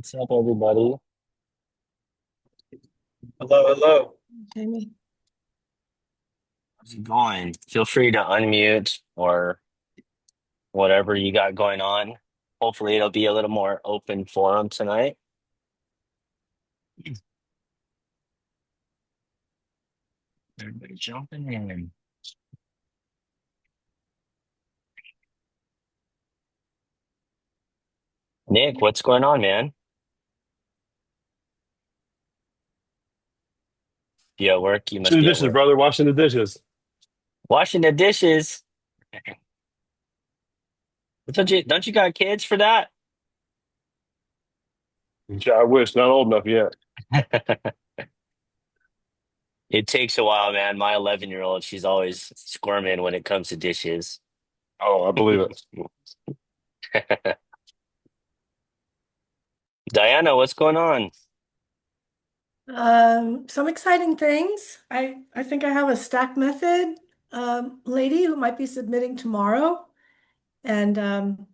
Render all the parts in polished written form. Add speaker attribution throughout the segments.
Speaker 1: What's up, everybody?
Speaker 2: Hello, hello.
Speaker 3: Jamie.
Speaker 1: How's it going? Feel free to unmute or whatever you got going on. Hopefully, it'll be a little more open forum tonight. Everybody jumping in. Nick, what's going on, man? You at work? You must
Speaker 2: Washing the
Speaker 1: be at
Speaker 2: dishes,
Speaker 1: work.
Speaker 2: brother. Washing the dishes.
Speaker 1: Washing the dishes. Don't you got kids for that?
Speaker 2: I wish not old enough yet.
Speaker 1: It takes a while, man. My 11-year-old, she's always squirming when it comes to dishes.
Speaker 2: Oh, I believe it.
Speaker 1: Diana, what's going on?
Speaker 3: Some exciting things. I think I have a stack method lady who might be submitting tomorrow. And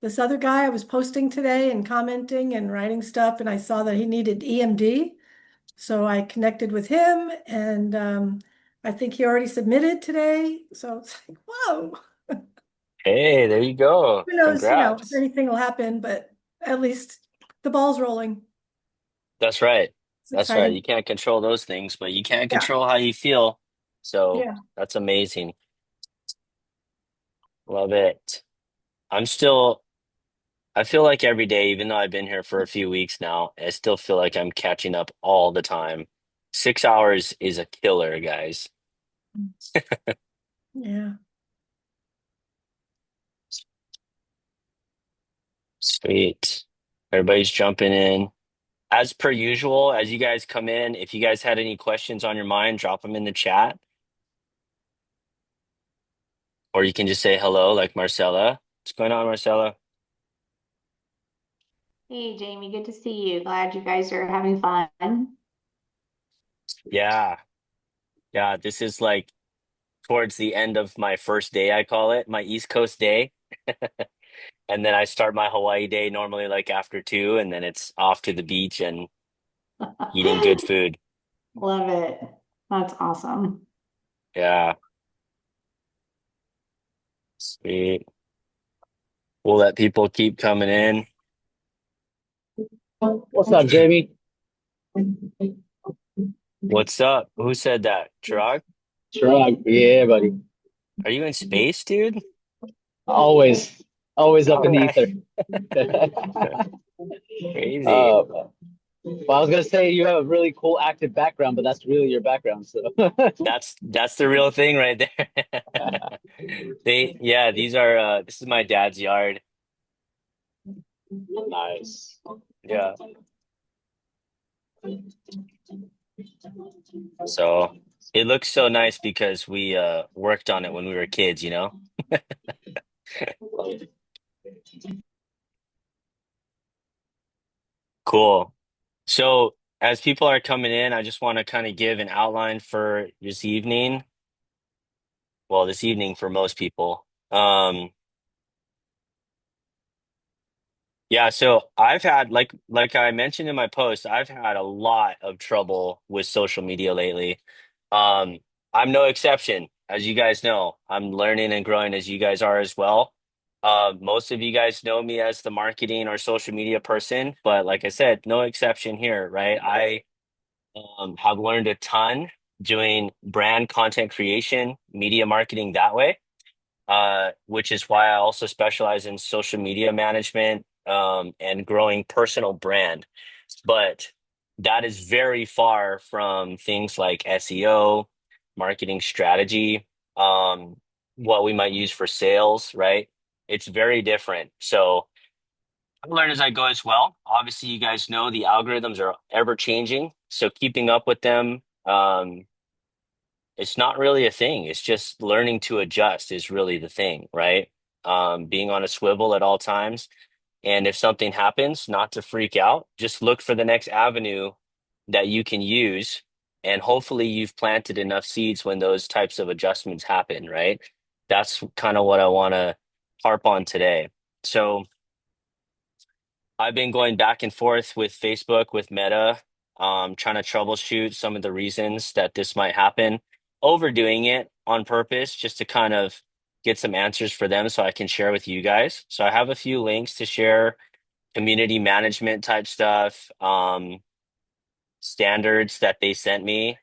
Speaker 3: this other guy I was posting today and commenting and writing stuff, and I saw that he needed EMD. So I connected with him, and I think he already submitted today. So it's like, whoa,
Speaker 1: Hey, there you go.
Speaker 3: who knows, if
Speaker 1: Congrats.
Speaker 3: anything will happen, but at least the ball's rolling.
Speaker 1: That's right.
Speaker 3: It's
Speaker 1: That's right. You
Speaker 3: exciting.
Speaker 1: can't control those things, but you can
Speaker 3: Yeah.
Speaker 1: control how you feel. So
Speaker 3: Yeah.
Speaker 1: that's amazing. Love it. I'm still, I feel like every day, even though I've been here for a few weeks now, I still feel like I'm catching up all the time. 6 hours is a killer, guys.
Speaker 3: Yeah.
Speaker 1: Sweet. Everybody's jumping in. As per usual, as you guys come in, if you guys had any questions on your mind, drop them in the chat, or you can just say hello, like Marcella. What's going on, Marcella?
Speaker 4: Hey Jamie, good to see you. Glad you guys are having fun.
Speaker 1: Yeah. Yeah, this is like towards the end of my first day, I call it my East Coast day. And then I start my Hawaii day normally like after 2, and then it's off to the beach and eating good food.
Speaker 4: Love it. That's awesome.
Speaker 1: Yeah, sweet. We'll let people keep coming in.
Speaker 5: What's up, Jamie?
Speaker 1: What's up? Who said that? Chirag?
Speaker 5: Shrug. Yeah, buddy.
Speaker 1: Are you in space, dude?
Speaker 5: Always, always up
Speaker 1: All
Speaker 5: in the
Speaker 1: right.
Speaker 5: ether.
Speaker 1: Crazy.
Speaker 5: uh, well, I was gonna say you have a really cool active background, but that's really your background. So
Speaker 1: That's the real thing right there. Yeah, this is my dad's yard.
Speaker 5: nice.
Speaker 1: Yeah. So it looks so nice because we worked on it when we were kids, you know? Cool. So as people are coming in, I just want to kind of give an outline for this evening. Well, this evening for most people. Yeah, so I've had like I mentioned in my post, I've had a lot of trouble with social media lately. Um, I'm no exception, as you guys know. I'm learning and growing as you guys are as well. Most of you guys know me as the marketing or social media person, but like I said, no exception here, right? I have learned a ton doing brand content creation, media marketing that way, which is why I also specialize in social media management, and growing personal brand. But that is very far from things like SEO, marketing strategy, what we might use for sales, right? It's very different. So I learn as I go as well. Obviously, you guys know the algorithms are ever changing, so keeping up with them, it's not really a thing. It's just learning to adjust is really the thing, right? Being on a swivel at all times. And if something happens, not to freak out, just look for the next avenue that you can use. And hopefully you've planted enough seeds when those types of adjustments happen, right? That's kind of what I want to harp on today. So I've been going back and forth with Facebook, with Meta, trying to troubleshoot some of the reasons that this might happen, overdoing it on purpose just to kind of get some answers for them so I can share with you guys. So I have a few links to share, community management type stuff, standards that they sent me,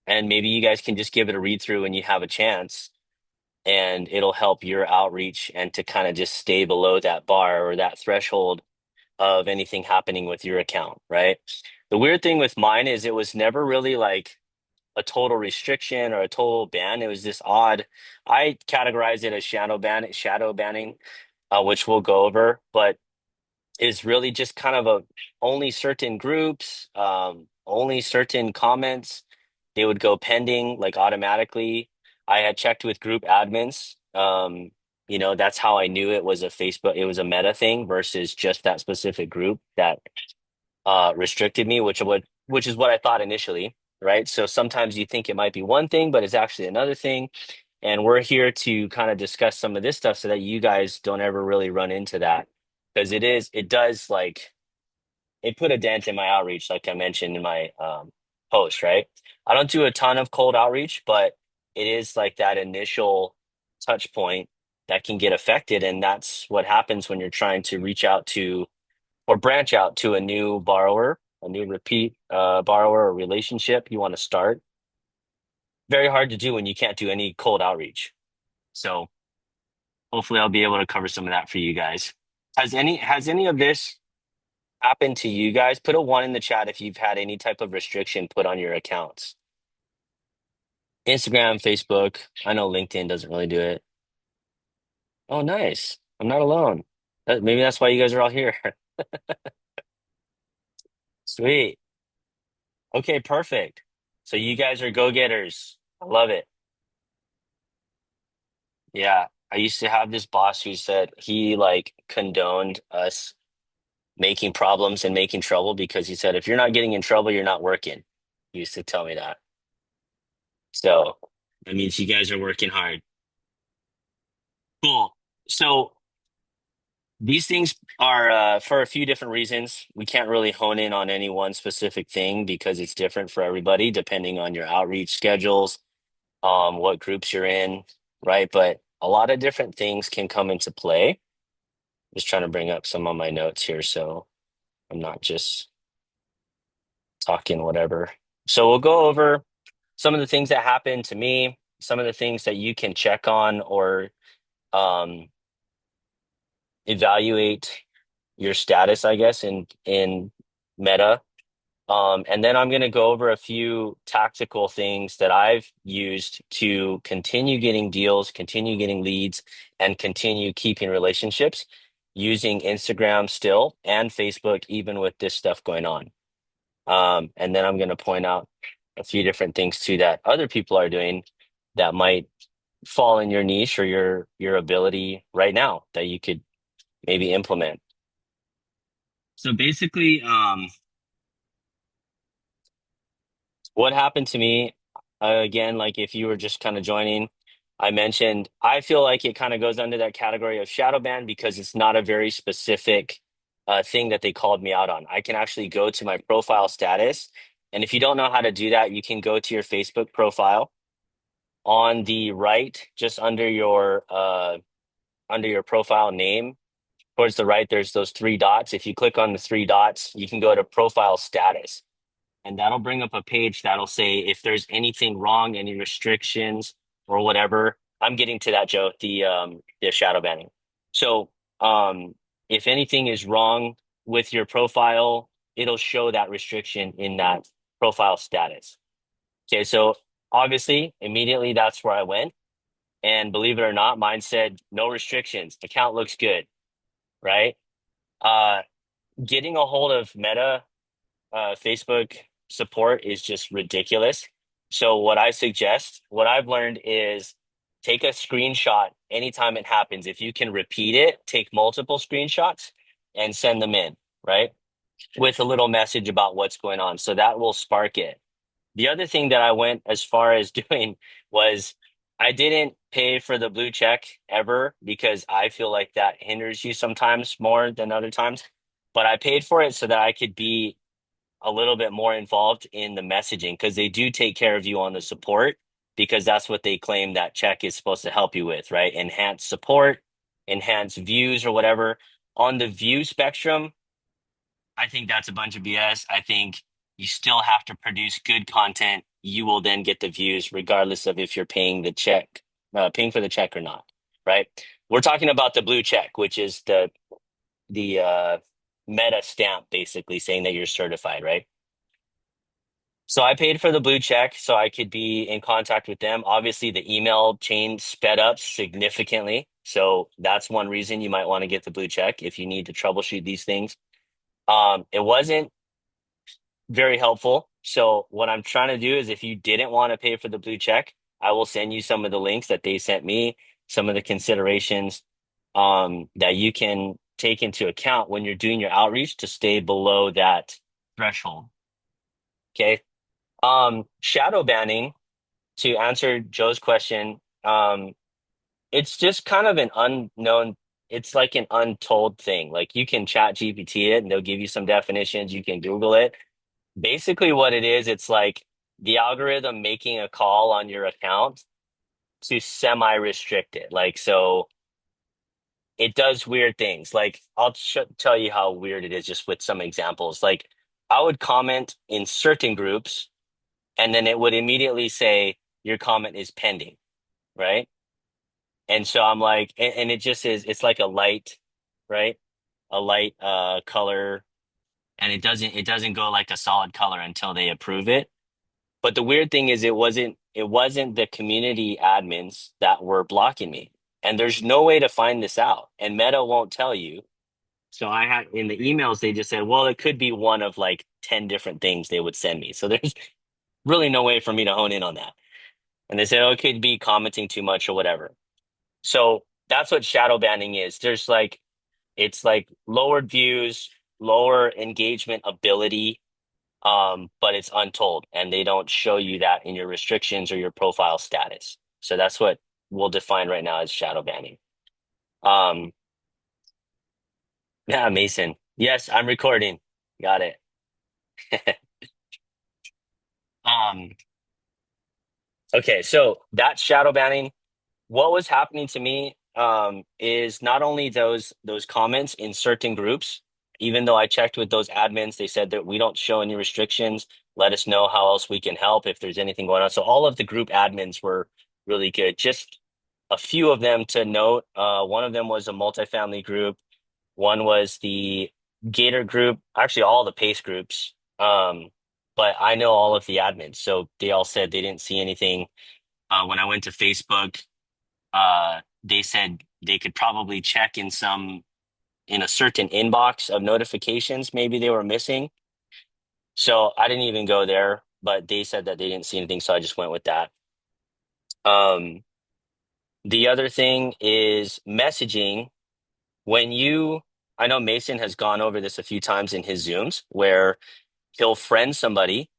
Speaker 1: and maybe you guys can just give it a read through when you have a chance, and it'll help your outreach and to kind of just stay below that bar or that threshold of anything happening with your account, right? The weird thing with mine is it was never really like a total restriction or a total ban. It was this odd. I categorize it as shadow banning, which we'll go over, but is really just kind of a only certain groups, only certain comments. They would go pending like automatically. I had checked with group admins. That's how I knew it was a Facebook, it was a Meta thing versus just that specific group that restricted me, which is what I thought initially, right? So sometimes you think it might be one thing, but it's actually another thing. And we're here to kind of discuss some of this stuff so that you guys don't ever really run into that. Because it does like it put a dent in my outreach, like I mentioned in my post, right? I don't do a ton of cold outreach, but it is like that initial touch point that can get affected. And that's what happens when you're trying to reach out to or branch out to a new borrower, a new repeat borrower or relationship you want to start. Very hard to do when you can't do any cold outreach. So hopefully I'll be able to cover some of that for you guys. Has any of this happened to you guys? Put a one in the chat if you've had any type of restriction put on your accounts. Instagram, Facebook. I know LinkedIn doesn't really do it. Oh, nice. I'm not alone. Maybe that's why you guys are all here. Sweet. Okay, perfect. So you guys are go-getters. I love it. Yeah. I used to have this boss who said he like condoned us making problems and making trouble because he said, if you're not getting in trouble, you're not working. He used to tell me that. So that means you guys are working hard. Cool. So these things are for a few different reasons. We can't really hone in on any one specific thing because it's different for everybody depending on your outreach schedules, what groups you're in, right? But a lot of different things can come into play. Just trying to bring up some of my notes here so I'm not just talking whatever. So we'll go over some of the things that happened to me, some of the things that you can check on or um, evaluate your status, I guess, in Meta. And then I'm going to go over a few tactical things that I've used to continue getting deals, continue getting leads, and continue keeping relationships using Instagram still and Facebook, even with this stuff going on. And then I'm going to point out a few different things too that other people are doing that might fall in your niche or your ability right now that you could maybe implement. So basically, what happened to me, again, like if you were just kind of joining, I mentioned I feel like it kind of goes under that category of shadow ban because it's not a very specific thing that they called me out on. I can actually go to my profile status, and if you don't know how to do that, you can go to your Facebook profile on the right, just under your profile name. Towards the right, there's those three dots. If you click on the three dots, you can go to profile status and that'll bring up a page that'll say if there's anything wrong, any restrictions or whatever. I'm getting to that, Joe, the shadow banning. So if anything is wrong with your profile, it'll show that restriction in that profile status. Okay, so obviously immediately that's where I went. And believe it or not, mine said no restrictions. Account looks good, right? Uh Getting a hold of Meta Facebook support is just ridiculous. So what I suggest, what I've learned is take a screenshot anytime it happens. If you can repeat it, take multiple screenshots and send them in, right? With a little message about what's going on. So that will spark it. The other thing that I went as far as doing was I didn't pay for the blue check ever because I feel like that hinders you sometimes more than other times. but I paid for it so that I could be a little bit more involved in the messaging because they do take care of you on the support because that's what they claim that check is supposed to help you with, right? Enhance support, enhance views or whatever. On the view spectrum, I think that's a bunch of BS. I think you still have to produce good content. You will then get the views regardless of if you're paying paying for the check or not, right? We're talking about the blue check, which is the Meta stamp, basically saying that you're certified, right? So I paid for the blue check so I could be in contact with them. Obviously, the email chain sped up significantly. So that's one reason you might want to get the blue check if you need to troubleshoot these things. It wasn't very helpful. So what I'm trying to do is if you didn't want to pay for the blue check, I will send you some of the links that they sent me, some of the considerations that you can take into account when you're doing your outreach to stay below that threshold. Okay. Shadow banning, to answer Joe's question, it's just kind of an unknown, it's like an untold thing. Like you can chat GPT it and they'll give you some definitions. You can Google it. Basically, what it is, it's like the algorithm making a call on your account to semi-restrict it. Like, so it does weird things. Like, I'll tell you how weird it is just with some examples. Like, I would comment in certain groups, and then it would immediately say, your comment is pending, right? And so I'm like, and it just is, it's like a light, right? A light color, and it doesn't go like a solid color until they approve it. But the weird thing is it wasn't the community admins that were blocking me. And there's no way to find this out. And Meta won't tell you. So I had in the emails they just said, well, it could be one of like 10 different things they would send me. So there's really no way for me to hone in on that. And they said, oh, it could be commenting too much or whatever. So that's what shadow banning is. It's like lowered views, lower engagement ability, but it's untold and they don't show you that in your restrictions or your profile status. So that's what we'll define right now as shadow banning. Um, yeah, Mason. Yes, I'm recording. Got it. Um, okay, so that's shadow banning. What was happening to me is not only those comments in certain groups, even though I checked with those admins, they said that we don't show any restrictions. Let us know how else we can help if there's anything going on. So all of the group admins were really good. Just a few of them to note. One of them was a multifamily group. One was the Gator group, actually all the PACE groups. But I know all of the admins, so they all said they didn't see anything. When I went to Facebook, they said they could probably check in a certain inbox of notifications maybe they were missing. So I didn't even go there, but they said that they didn't see anything, so I just went with that. Um, the other thing is messaging. I know Mason has gone over this a few times in his Zooms where he'll friend somebody.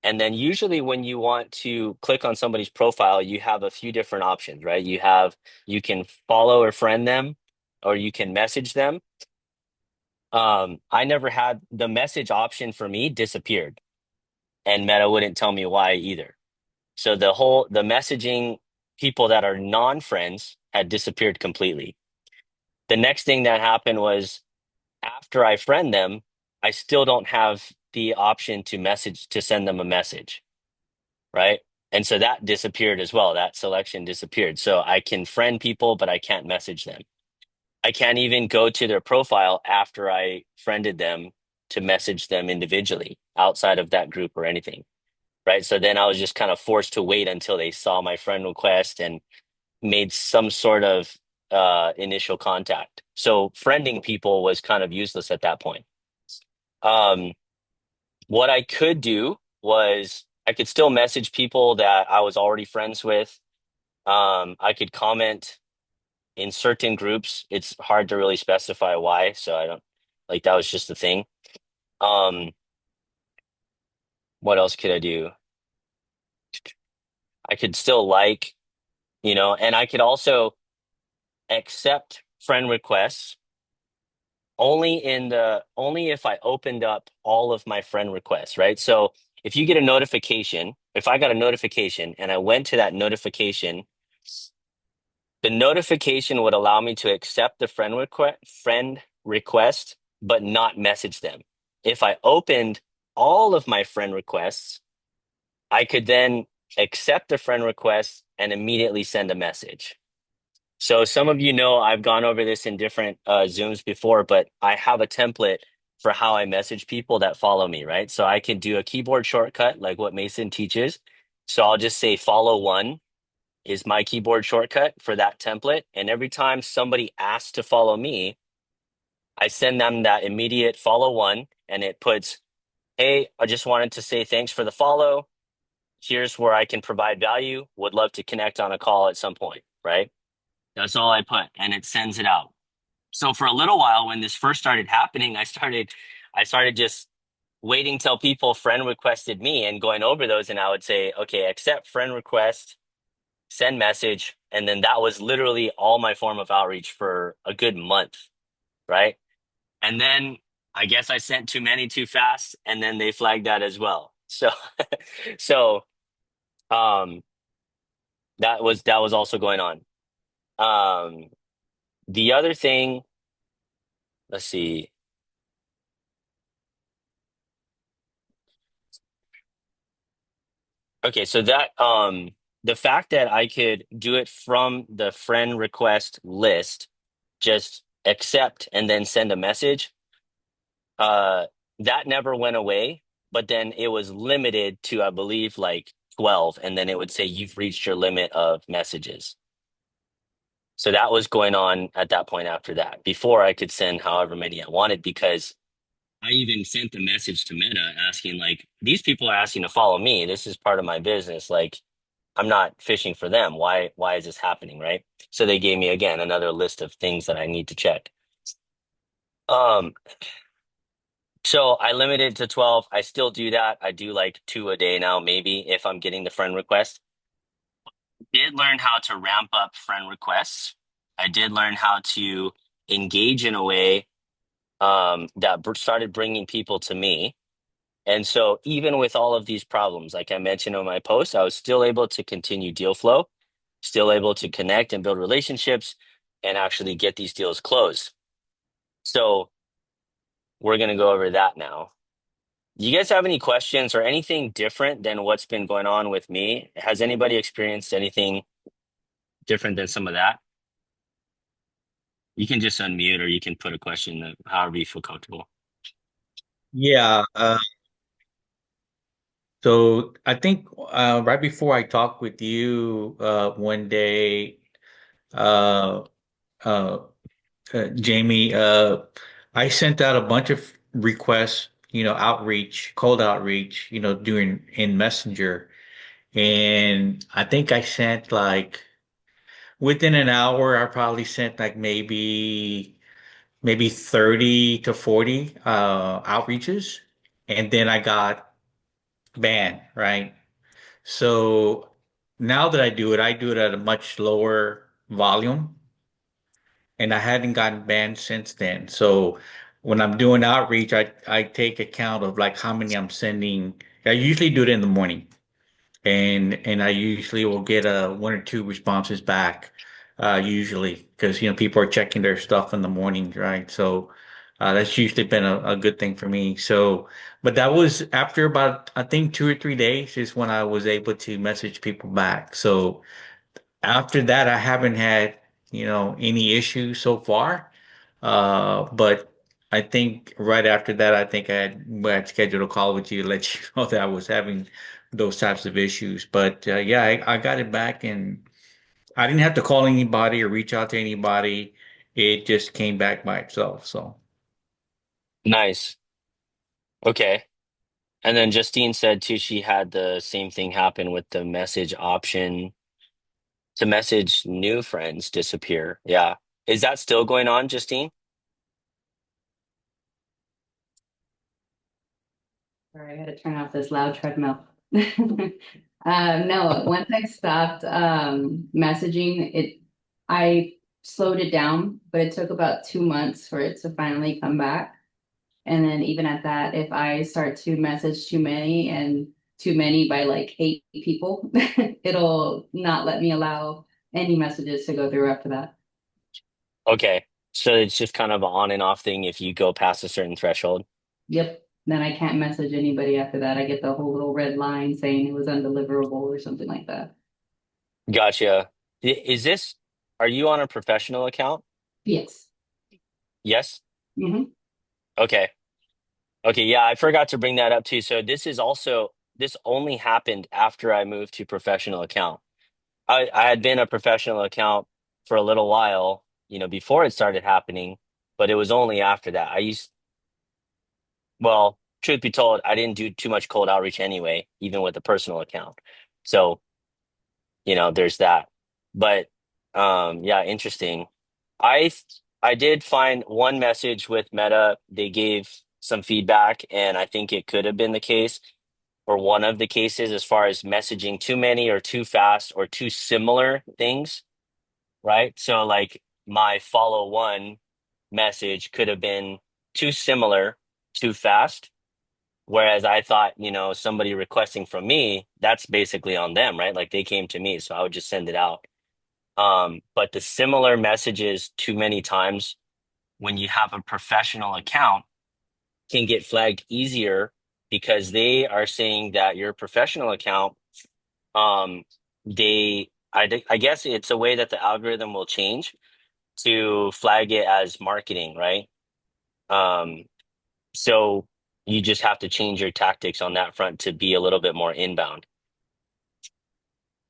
Speaker 1: And then usually when you want to click on somebody's profile, you have a few different options, right? You can follow or friend them, or you can message them. I never had the message option for me disappeared, and Meta wouldn't tell me why either. So the messaging people that are non-friends had disappeared completely. The next thing that happened was after I friend them, I still don't have the option to send them a message, right? And so that disappeared as well. That selection disappeared. So I can friend people, but I can't message them. I can't even go to their profile after I friended them to message them individually outside of that group or anything, right? So then I was just kind of forced to wait until they saw my friend request and made some sort of initial contact. So friending people was kind of useless at that point. Um, what I could do was I could still message people that I was already friends with. I could comment in certain groups. It's hard to really specify why, so I don't like that was just the thing. Um, what else could I do? I could still and I could also accept friend requests only if I opened up all of my friend requests, right? So if you get a notification, if I got a notification and I went to that notification, the notification would allow me to accept the friend request, but not message them. If I opened all of my friend requests, I could then accept the friend request and immediately send a message. So some of you know I've gone over this in different Zooms before, but I have a template for how I message people that follow me, right? So I can do a keyboard shortcut like what Mason teaches. So I'll just say follow one is my keyboard shortcut for that template. And every time somebody asks to follow me, I send them that immediate follow one and it puts, hey, I just wanted to say thanks for the follow. Here's where I can provide value. Would love to connect on a call at some point, right? That's all I put, and it sends it out. So for a little while, when this first started happening, I started just waiting till people friend requested me and going over those, and I would say, okay, accept friend request, send message, and then that was literally all my form of outreach for a good month, right? And then I guess I sent too many too fast, and then they flagged that as well. So, so um, that was also going on. Um, the other thing, let's see. Okay, so that the fact that I could do it from the friend request list, just accept and then send a message, uh that never went away, but then it was limited to I believe like 12 and then it would say you've reached your limit of messages. So that was going on at that point after that. Before I could send however many I wanted because I even sent a message to Meta asking like these people are asking to follow me. This is part of my business. Like I'm not fishing for them. Why is this happening, right? So they gave me again another list of things that I need to check. Um, so I limited to 12. I still do that. I do like two a day now, maybe if I'm getting the friend request. Did learn how to ramp up friend requests. I did learn how to engage in a way that started bringing people to me. And so even with all of these problems, like I mentioned on my post, I was still able to continue deal flow, still able to connect and build relationships and actually get these deals closed. So we're going to go over that now. Do you guys have any questions or anything different than what's been going on with me? Has anybody experienced anything different than some of that? You can just unmute or you can put a question however you feel comfortable.
Speaker 6: Yeah, so I think right before I talked with you one day, uh, uh, Jamie, I sent out a bunch of requests, outreach, cold outreach, doing in Messenger, and I think I sent like within an hour, I probably sent like maybe 30 to 40 outreaches, and then I got banned, right? So now that I do it at a much lower volume, and I hadn't gotten banned since then. So when I'm doing outreach, I take account of like how many I'm sending. I usually do it in the morning, and I usually will get one or two responses back, usually because people are checking their stuff in the morning, right? So that's usually been a good thing for me. So, but that was after about I think 2 or 3 days is when I was able to message people back. So after that, I haven't had any issues so far. But I think right after that, I think I had scheduled a call with you to let you know that I was having those types of issues. But yeah, I got it back and I didn't have to call anybody or reach out to anybody. It just came back by itself. So
Speaker 1: Nice. Okay. And then Justine said too, she had the same thing happen with the message option to message new friends disappear. Yeah. Is that still going on, Justine?
Speaker 7: Sorry, I had to turn off this loud treadmill. No, once I stopped messaging it, I slowed it down, but it took about 2 months for it to finally come back. And then even at that, if I start to message too many and too many by like 8 people, it'll not let me allow any messages to go through after that.
Speaker 1: Okay. So it's just kind of an on and off thing if you go past a certain threshold.
Speaker 7: Yep. Then I can't message anybody after that. I get the whole little red line saying it was undeliverable or something like that.
Speaker 1: Gotcha. Is this, are you on a professional account?
Speaker 7: Yes.
Speaker 1: Yes?
Speaker 7: Hmm.
Speaker 1: Okay. Okay, yeah, I forgot to bring that up too. So this only happened after I moved to professional account. I had been a professional account for a little while, before it started happening, but it was only after that. Well, truth be told, I didn't do too much cold outreach anyway, even with a personal account. So, there's that. But yeah, interesting. I I did find one message with Meta. They gave some feedback, and I think it could have been the case or one of the cases as far as messaging too many or too fast or too similar things, right? So like my follow one message could have been too similar, too fast. Whereas I thought, somebody requesting from me, that's basically on them, right? Like they came to me, so I would just send it out. But the similar messages too many times when you have a professional account can get flagged easier because they are saying that your professional account, um, I guess it's a way that the algorithm will change to flag it as marketing, right? Um, so you just have to change your tactics on that front to be a little bit more inbound.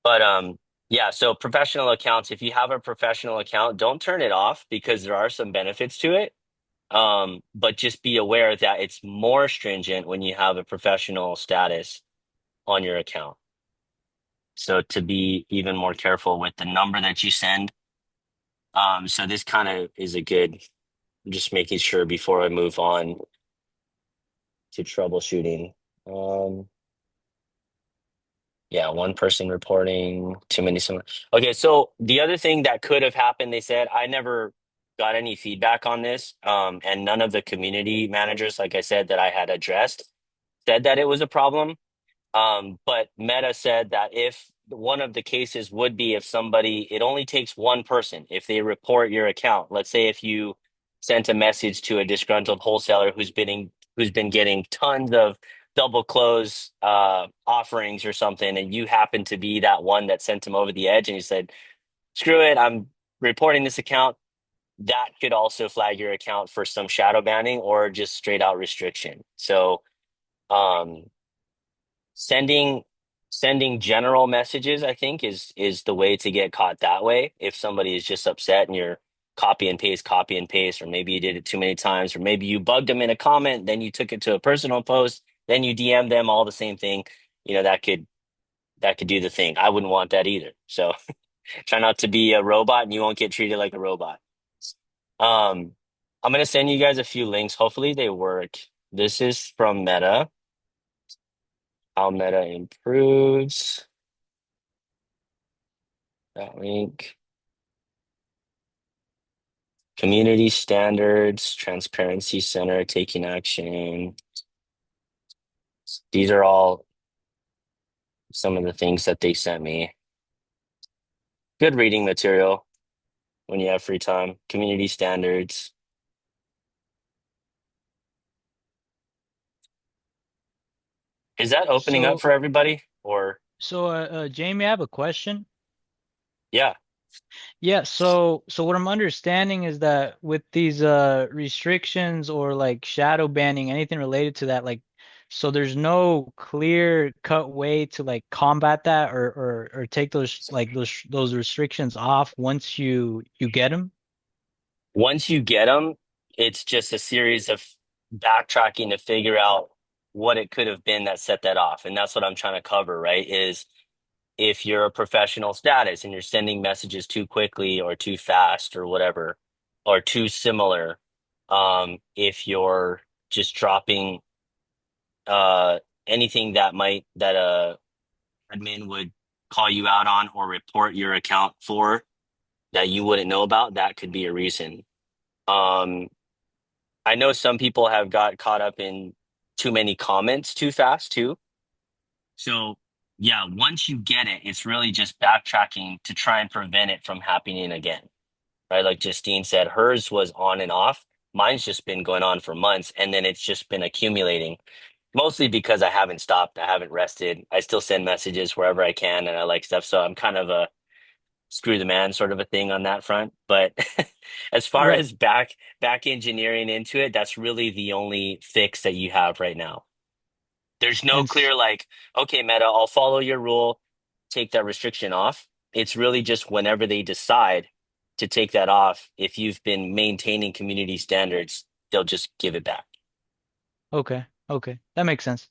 Speaker 1: But yeah, so professional accounts, if you have a professional account, don't turn it off because there are some benefits to it. But just be aware that it's more stringent when you have a professional status on your account. So to be even more careful with the number that you send. So this kind of is a good, just making sure before I move on to troubleshooting. Yeah, one person reporting, too many. Okay, so the other thing that could have happened, they said, I never got any feedback on this, and none of the community managers, like I said, that I had addressed, said that it was a problem. But Meta said that if one of the cases would be if somebody, it only takes one person. If they report your account, let's say if you sent a message to a disgruntled wholesaler who's been getting tons of double close offerings or something, and you happen to be that one that sent him over the edge, and you said, "Screw it, I'm reporting this account." That could also flag your account for some shadow banning or just straight out restriction. So. Um, sending sending general messages, I think, is the way to get caught that way. If somebody is just upset and you're copy and paste, or maybe you did it too many times, or maybe you bugged them in a comment, then you took it to a personal post, then you DM them all the same thing, that could do the thing. I wouldn't want that either. So try not to be a robot and you won't get treated like a robot. Um, I'm gonna send you guys a few links. Hopefully they work. This is from Meta. How Meta improves. That link. Community standards, transparency center, taking action. These are all some of the things that they sent me. Good reading material when you have free time. Community standards. Is that opening up
Speaker 8: So,
Speaker 1: for everybody? Or
Speaker 8: Jamie, I have a question.
Speaker 1: yeah.
Speaker 8: Yeah, so what I'm understanding is that with these restrictions or like shadow banning, anything related to that, like, so there's no clear cut way to like combat that or take those restrictions off once you get them.
Speaker 1: Once you get them, it's just a series of backtracking to figure out what it could have been that set that off. And that's what I'm trying to cover, right? Is if you're a professional status and you're sending messages too quickly or too fast or whatever, or too similar, if you're just dropping uh anything that admin would call you out on or report your account for, that you wouldn't know about, that could be a reason. Um, I know some people have got caught up in too many comments too fast too. So yeah, once you get it, it's really just backtracking to try and prevent it from happening again, right? Like Justine said, hers was on and off. Mine's just been going on for months, and then it's just been accumulating, mostly because I haven't stopped. I haven't rested. I still send messages wherever I can, and I like stuff. So I'm kind of a screw the man sort of a thing on that front. But as far
Speaker 8: Right.
Speaker 1: as back engineering into it, that's really the only fix that you have right now. There's no
Speaker 8: And
Speaker 1: clear like, okay, Meta, I'll follow your rule, take that restriction off. It's really just whenever they decide to take that off, if you've been maintaining community standards, they'll just give it back.
Speaker 8: okay, okay, that makes sense.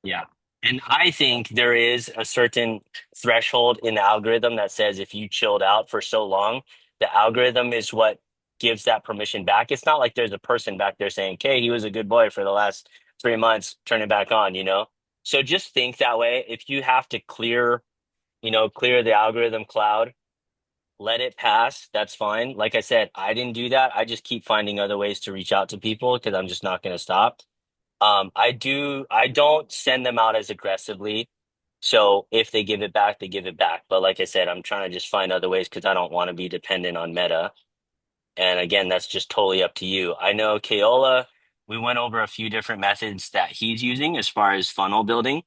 Speaker 1: Yeah. And I think there is a certain threshold in the algorithm that says if you chilled out for so long, the algorithm is what gives that permission back. It's not like there's a person back there saying, okay, he was a good boy for the last 3 months, turn it back on, you know? So just think that way. If you have to clear the algorithm cloud, let it pass. That's fine. Like I said, I didn't do that. I just keep finding other ways to reach out to people because I'm just not going to stop. I don't send them out as aggressively. So if they give it back, they give it back. But like I said, I'm trying to just find other ways because I don't want to be dependent on Meta. And again, that's just totally up to you. I know Kaola, we went over a few different methods that he's using as far as funnel building.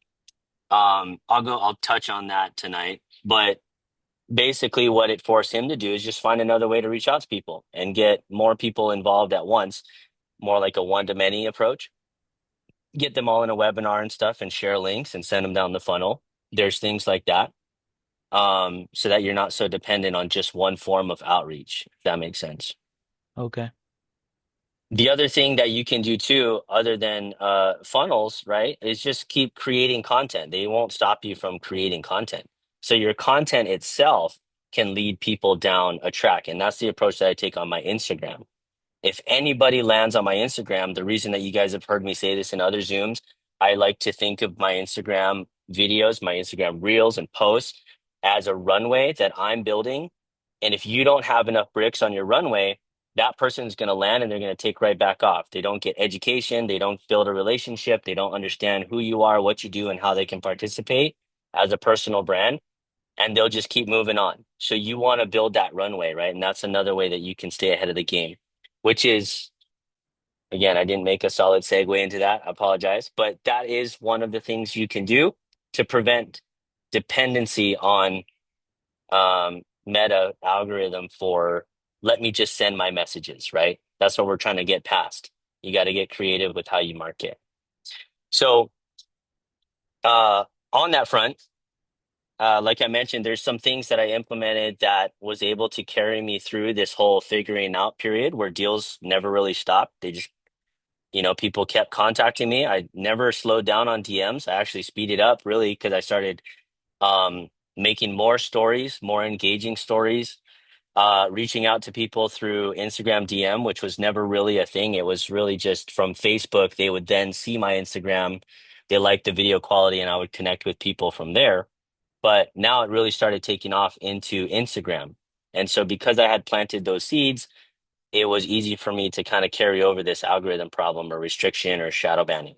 Speaker 1: I'll touch on that tonight. But basically what it forced him to do is just find another way to reach out to people and get more people involved at once, more like a one-to-many approach. Get them all in a webinar and stuff and share links and send them down the funnel. There's things like that. So that you're not so dependent on just one form of outreach, if that makes sense.
Speaker 8: Okay.
Speaker 1: The other thing that you can do too, other than funnels, right, is just keep creating content. They won't stop you from creating content. So your content itself can lead people down a track. And that's the approach that I take on my Instagram. If anybody lands on my Instagram, the reason that you guys have heard me say this in other Zooms, I like to think of my Instagram videos, my Instagram reels and posts as a runway that I'm building. And if you don't have enough bricks on your runway, that person's going to land and they're going to take right back off. They don't get education. They don't build a relationship. They don't understand who you are, what you do, and how they can participate as a personal brand. And they'll just keep moving on. So you want to build that runway, right? And that's another way that you can stay ahead of the game, which is, again, I didn't make a solid segue into that. I apologize. But that is one of the things you can do to prevent dependency on Meta algorithm for let me just send my messages, right? That's what we're trying to get past. You got to get creative with how you market. So on that front, like I mentioned, there's some things that I implemented that was able to carry me through this whole figuring out period where deals never really stopped. They just, people kept contacting me. I never slowed down on DMs. I actually speeded up really because I started making more stories, more engaging stories, reaching out to people through Instagram DM, which was never really a thing. It was really just from Facebook. They would then see my Instagram. They liked the video quality and I would connect with people from there. But now it really started taking off into Instagram. And so because I had planted those seeds, it was easy for me to kind of carry over this algorithm problem or restriction or shadow banning.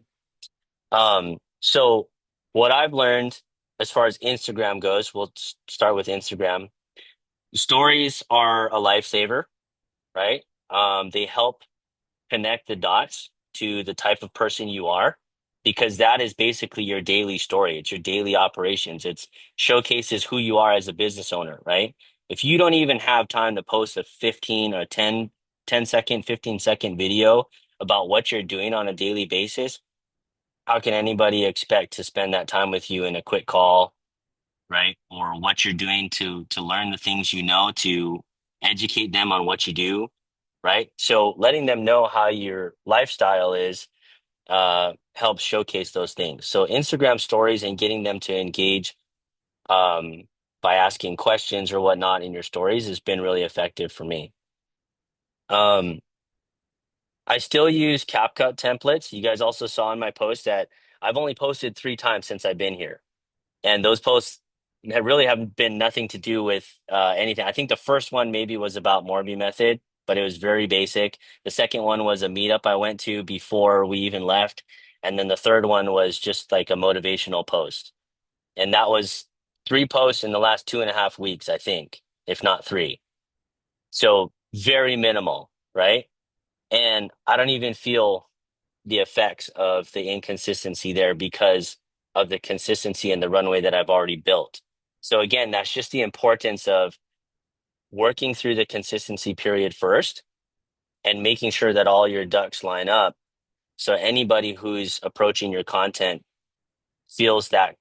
Speaker 1: So what I've learned as far as Instagram goes, we'll start with Instagram. Stories are a lifesaver, right? They help connect the dots to the type of person you are because that is basically your daily story. It's your daily operations. It's showcases who you are as a business owner, right? If you don't even have time to post a 15 or 10-second, 15-second video about what you're doing on a daily basis, how can anybody expect to spend that time with you in a quick call, right? Or what you're doing to learn the things you know, to educate them on what you do, right? So letting them know how your lifestyle is helps showcase those things. So Instagram stories and getting them to engage by asking questions or whatnot in your stories has been really effective for me. I still use CapCut templates. You guys also saw in my post that I've only posted 3 times since I've been here. And those posts that really have been nothing to do with anything. I think the first one maybe was about Morby Method, but it was very basic. The second one was a meetup I went to before we even left. And then the third one was just like a motivational post. And that was 3 posts in the last 2.5 weeks, I think, if not three. So very minimal, right? And I don't even feel the effects of the inconsistency there because of the consistency and the runway that I've already built. So again, that's just the importance of working through the consistency period first and making sure that all your ducks line up. So anybody who's approaching your content feels that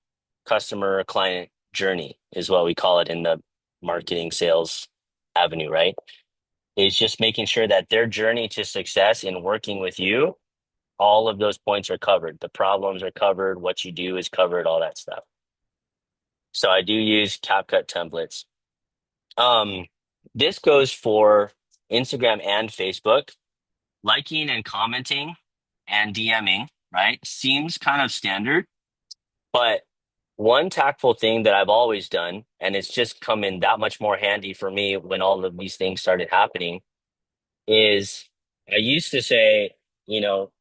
Speaker 1: customer or client journey is what we call it in the marketing sales avenue, right? Is just making sure that their journey to success in working with you, all of those points are covered. The problems are covered, what you do is covered, all that stuff. So I do use CapCut templates. This goes for Instagram and Facebook. Liking and commenting and DMing, right? Seems kind of standard, but one tactful thing that I've always done, and it's just come in that much more handy for me when all of these things started happening, is I used to say, you know,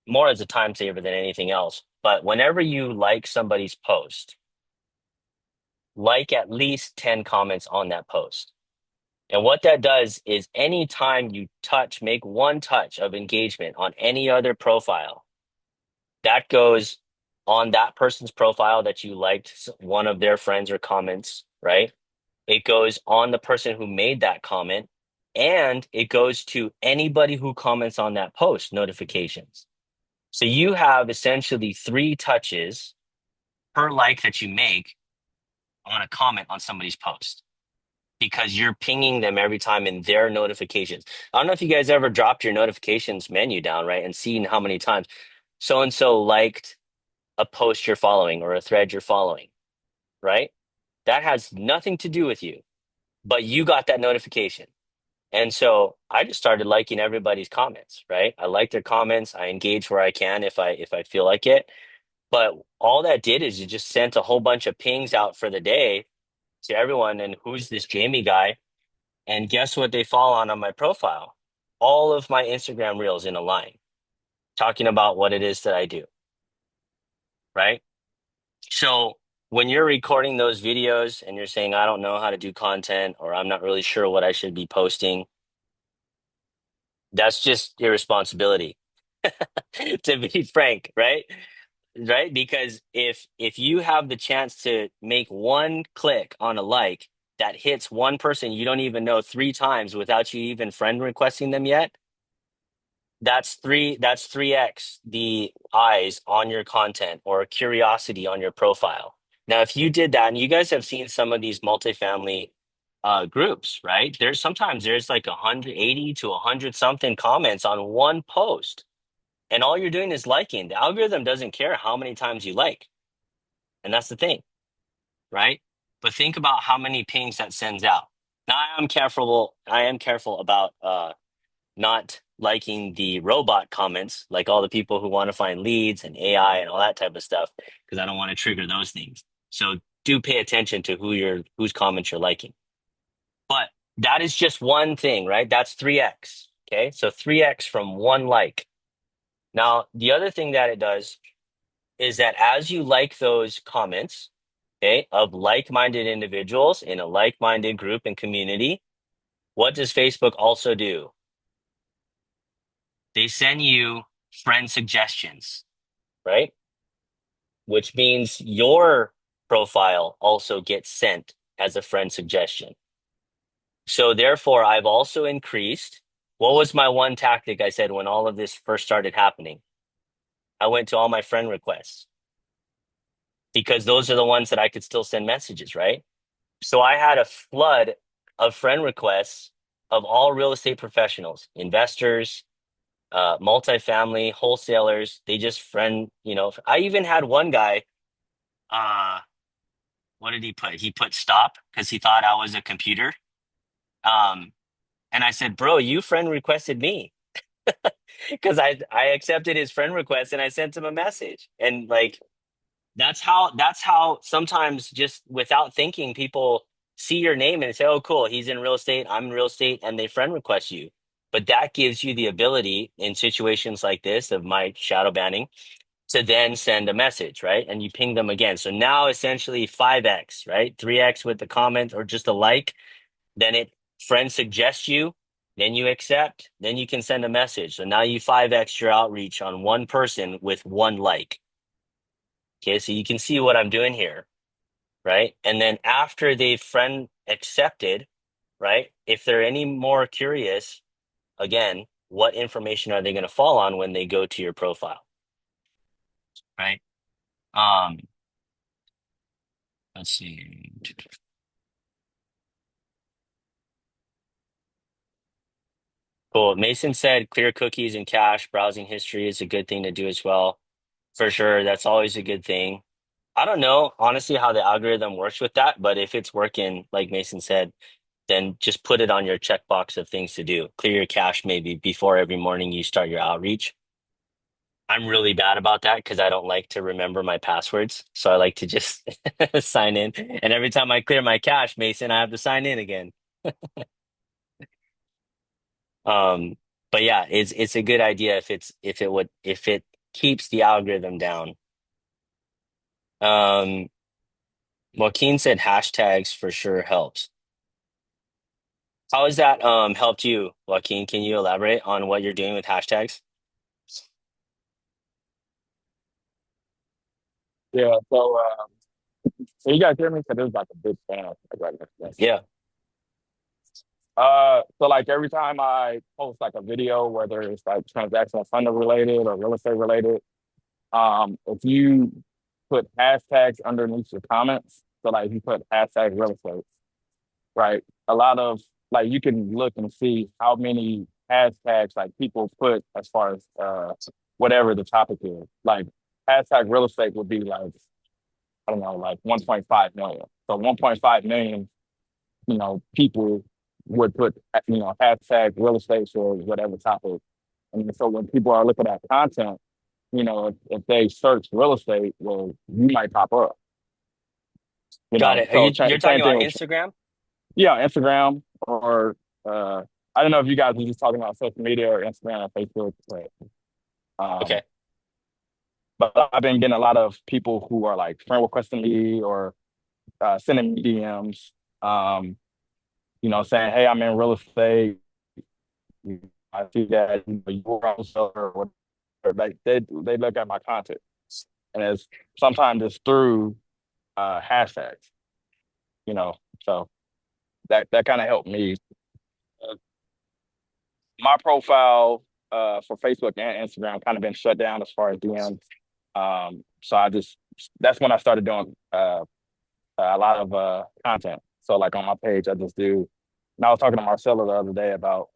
Speaker 1: more as a time saver than anything else, but whenever you like somebody's post, like at least 10 comments on that post. And what that does is anytime you make one touch of engagement on any other profile, that goes on that person's profile that you liked one of their friends or comments, right? It goes on the person who made that comment, and it goes to anybody who comments on that post notifications. So you have essentially 3 touches per like that you make on a comment on somebody's post because you're pinging them every time in their notifications. I don't know if you guys ever dropped your notifications menu down, right? And seen how many times so and so liked a post you're following or a thread you're following, right? That has nothing to do with you, but you got that notification. And so I just started liking everybody's comments, right? I like their comments. I engage where I can if I feel like it. But all that did is it just sent a whole bunch of pings out for the day to everyone. And who's this Jamie guy? And guess what they fall on my profile? All of my Instagram reels in a line talking about what it is that I do, right? So when you're recording those videos and you're saying, I don't know how to do content or I'm not really sure what I should be posting, that's just irresponsibility, to be frank, right? Right? Because if you have the chance to make one click on a like that hits one person you don't even know 3 times without you even friend requesting them yet, that's 3x the eyes on your content or curiosity on your profile. Now, if you did that, and you guys have seen some of these multifamily groups, right? There's like 180 to 100 something comments on one post, and all you're doing is liking. The algorithm doesn't care how many times you like, and that's the thing, right? But think about how many pings that sends out. Now, I am careful about not liking the robot comments, like all the people who want to find leads and AI and all that type of stuff, because I don't want to trigger those things. So do pay attention to whose comments you're liking. But that is just one thing, right? That's 3x. Okay. So 3x from one like. Now, the other thing that it does is that as you like those comments, okay, of like-minded individuals in a like-minded group and community, what does Facebook also do? They send you friend suggestions, right? Which means your profile also gets sent as a friend suggestion. So therefore, I've also increased. What was my one tactic I said when all of this first started happening? I went to all my friend requests because those are the ones that I could still send messages, right? So I had a flood of friend requests of all real estate professionals, investors, multifamily, wholesalers. They just I even had one guy, uh, what did he put? He put stop because he thought I was a computer. Um, and I said, bro, you friend requested me because I accepted his friend request and I sent him a message. And like, That's how sometimes just without thinking, people see your name and say, "Oh, cool, he's in real estate, I'm in real estate," and they friend request you. But that gives you the ability in situations like this of my shadow banning to then send a message, right? And you ping them again. So now essentially 5x, right? 3x with the comment or just a like. Then it friend suggests you, then you accept, then you can send a message. So now you 5x your outreach on one person with one like. Okay, so you can see what I'm doing here, right? And then after they've friend accepted, right? If they're any more curious, again, what information are they going to fall on when they go to your profile, right? Um, let's see. Cool. Mason said clear cookies and cache browsing history is a good thing to do as well. For sure. That's always a good thing. I don't know, honestly, how the algorithm works with that, but if it's working, like Mason said, then just put it on your checkbox of things to do. Clear your cache maybe before every morning you start your outreach. I'm really bad about that because I don't like to remember my passwords. So I like to just sign in. And every time I clear my cache, Mason, I have to sign in again. Um, but yeah, it's a good idea if it keeps the algorithm down. Um, Joaquin said hashtags for sure helps. How has that helped you, Joaquin? Can you elaborate on what you're doing with hashtags?
Speaker 2: Yeah. So you guys hear me? Because there's like a big fan.
Speaker 1: Yeah.
Speaker 2: So like every time I post like a video, whether it's like transactional funding related or real estate related, if you put hashtags underneath your comments, so like if you put hashtag real estate, right? A lot of like you can look and see how many hashtags like people put as far as whatever the topic is. Like hashtag real estate would be like, I don't know, like 1.5 million. So 1.5 million, people would put, hashtag real estate or whatever topic. And so when people are looking at content, if they search real estate, well, you might pop up,
Speaker 1: Got it. Are
Speaker 2: So
Speaker 1: you're talking
Speaker 2: same thing
Speaker 1: about
Speaker 2: with,
Speaker 1: Instagram?
Speaker 2: yeah, Instagram or, I don't know if you guys were just talking about social media or Instagram or Facebook, um,
Speaker 1: Okay.
Speaker 2: but I've been getting a lot of people who are like friend requesting me or sending me DMs, um, saying, "Hey, I'm in real estate. I see that you're also or whatever." Like they look at my content, and it's sometimes it's through hashtags, you know. So that kind of helped me. Uh, my profile for Facebook and Instagram kind of been shut down as far as DMs. So that's when I started doing a lot of content. So like on my page, I just do. And I was talking to Marcella the other day about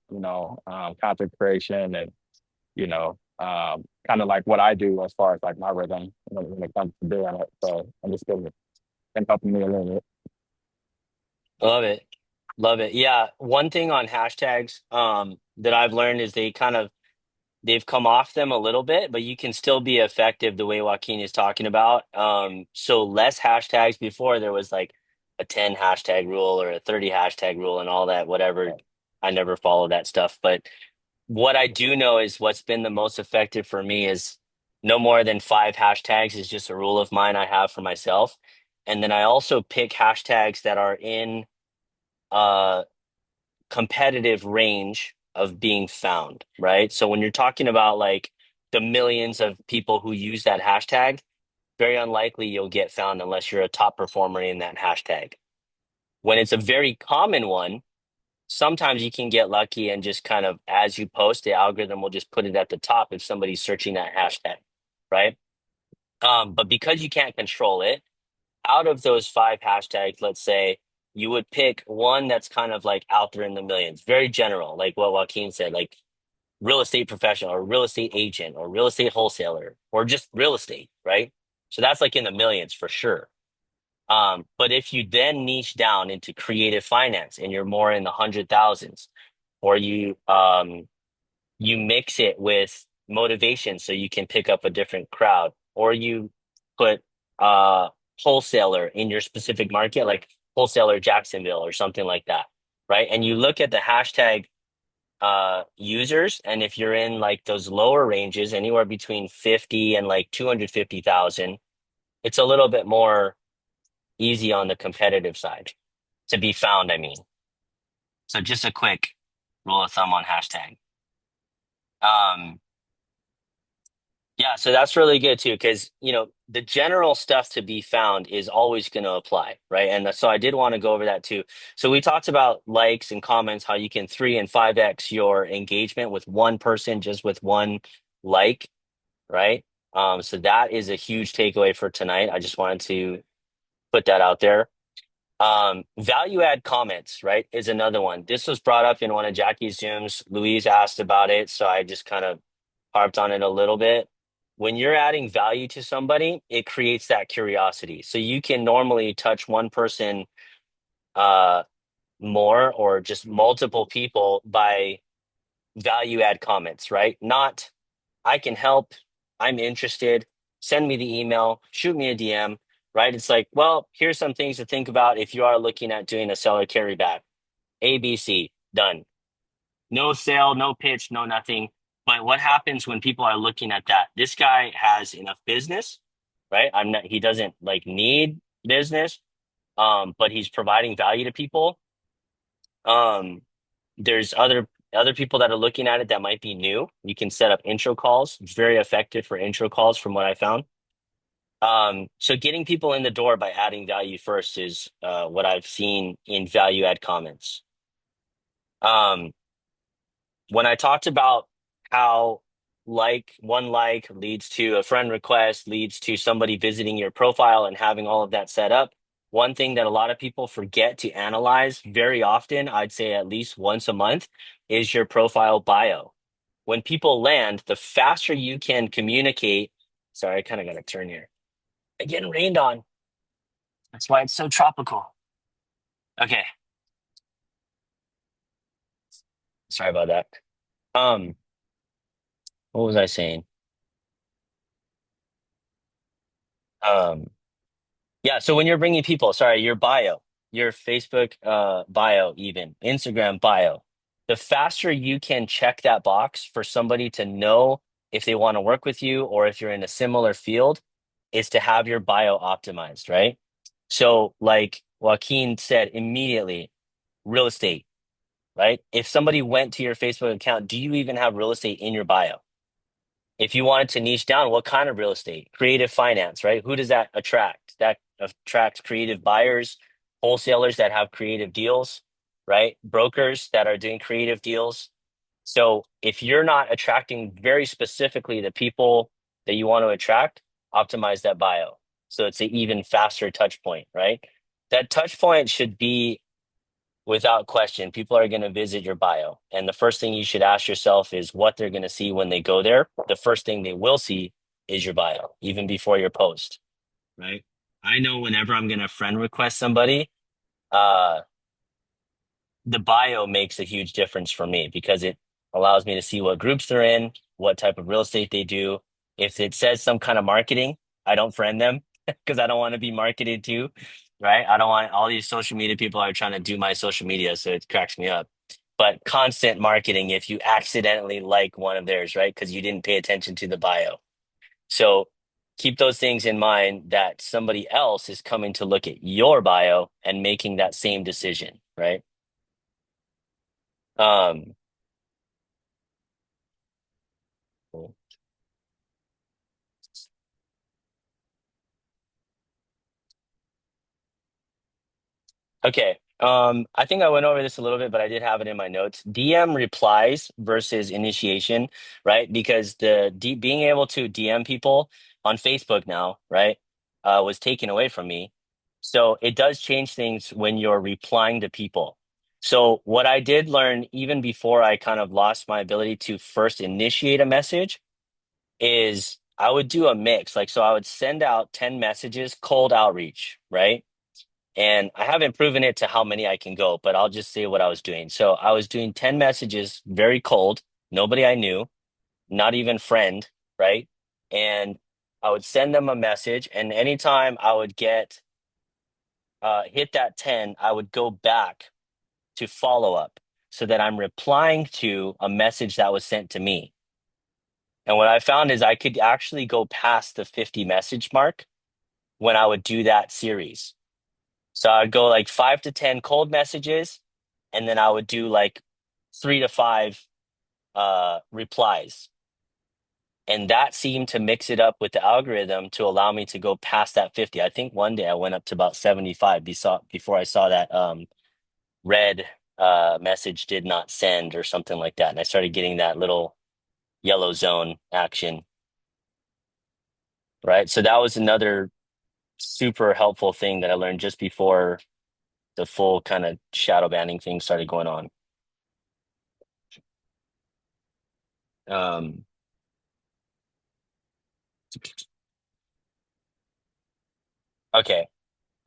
Speaker 2: content creation and kind of like what I do as far as like my rhythm when it comes to doing it. So I'm just been helping me a little bit.
Speaker 1: Love it. Love it. Yeah. One thing on hashtags that I've learned is they've come off them a little bit, but you can still be effective the way Joaquin is talking about. So less hashtags before there was like a 10 hashtag rule or a 30 hashtag rule and all that, whatever. I never followed that stuff. But what I do know is what's been the most effective for me is no more than 5 hashtags is just a rule of mine I have for myself. And then I also pick hashtags that are in uh competitive range of being found, right? So when you're talking about like the millions of people who use that hashtag, very unlikely you'll get found unless you're a top performer in that hashtag. When it's a very common one, sometimes you can get lucky and just kind of as you post, the algorithm will just put it at the top if somebody's searching that hashtag, right? But because you can't control it, out of those 5 hashtags, let's say you would pick one that's kind of like out there in the millions, very general, like what Joaquin said, like real estate professional or real estate agent or real estate wholesaler or just real estate, right? So that's like in the millions for sure. But if you then niche down into creative finance and you're more in the 100 thousands, or you mix it with motivation so you can pick up a different crowd, or you put uh wholesaler in your specific market, like wholesaler Jacksonville or something like that, right? And you look at the hashtag users, and if you're in like those lower ranges, anywhere between 50 and like 250,000, it's a little bit more easy on the competitive side to be found, I mean. So just a quick rule of thumb on hashtag. Um, yeah, so that's really good too, because the general stuff to be found is always going to apply, right? And so I did want to go over that too. So we talked about likes and comments, how you can 3 and 5x your engagement with one person, just with one like, right? So that is a huge takeaway for tonight. I just wanted to put that out there. Value add comments, right, is another one. This was brought up in one of Jackie's Zooms. Louise asked about it, so I just kind of harped on it a little bit. When you're adding value to somebody, it creates that curiosity. So you can normally touch one person uh more, or just multiple people, by value add comments, right? Not I can help, I'm interested, send me the email, shoot me a DM, right? It's like, well, here's some things to think about if you are looking at doing a seller carryback. ABC, done. No sale, no pitch, no nothing. But what happens when people are looking at that? This guy has enough business, right? He doesn't like need business, but he's providing value to people. There's other people that are looking at it that might be new. You can set up intro calls. It's very effective for intro calls from what I found. So getting people in the door by adding value first is what I've seen in value add comments. When I talked about how one like leads to a friend request, leads to somebody visiting your profile and having all of that set up, one thing that a lot of people forget to analyze very often, I'd say at least once a month, is your profile bio. When people land, the faster you can communicate. Sorry, I kind of got to turn here. I'm getting rained on. That's why it's so tropical. Okay. Sorry about that. What was I saying? Um, Yeah, so when you're bringing people, sorry, your bio, your Facebook bio, even Instagram bio, the faster you can check that box for somebody to know if they want to work with you or if you're in a similar field, is to have your bio optimized, right? So, like Joaquin said immediately, real estate, right? If somebody went to your Facebook account, do you even have real estate in your bio? If you wanted to niche down, what kind of real estate? Creative finance, right? Who does that attract? That attracts creative buyers, wholesalers that have creative deals, right? Brokers that are doing creative deals. So if you're not attracting very specifically the people that you want to attract, optimize that bio. So it's an even faster touch point, right? That touch point should be, without question, people are going to visit your bio. And the first thing you should ask yourself is what they're going to see when they go there. The first thing they will see is your bio, even before your post, right? I know whenever I'm going to friend request somebody, uh, the bio makes a huge difference for me because it allows me to see what groups they're in, what type of real estate they do. If it says some kind of marketing, I don't friend them because I don't want to be marketed to, right? I don't want all these social media people are trying to do my social media, so it cracks me up. But constant marketing if you accidentally like one of theirs, right? Because you didn't pay attention to the bio. So keep those things in mind that somebody else is coming to look at your bio and making that same decision, right? Um, cool. Okay. I think I went over this a little bit, but I did have it in my notes. DM replies versus initiation, right? Because being able to DM people on Facebook now, right, was taken away from me. So it does change things when you're replying to people. So what I did learn, even before I kind of lost my ability to first initiate a message, is I would do a mix. Like, so I would send out 10 messages, cold outreach, right? And I haven't proven it to how many I can go, but I'll just say what I was doing. So I was doing 10 messages, very cold, nobody I knew, not even friend, right? And I would send them a message, and anytime I would get hit that 10, I would go back to follow up so that I'm replying to a message that was sent to me. And what I found is I could actually go past the 50 message mark when I would do that series. So I'd go like 5 to 10 cold messages, and then I would do like 3 to 5 replies. And that seemed to mix it up with the algorithm to allow me to go past that 50. I think one day I went up to about 75 before I saw that red message did not send or something like that. And I started getting that little yellow zone action. Right. So that was another super helpful thing that I learned just before the full kind of shadow banning thing started going on. Um, okay.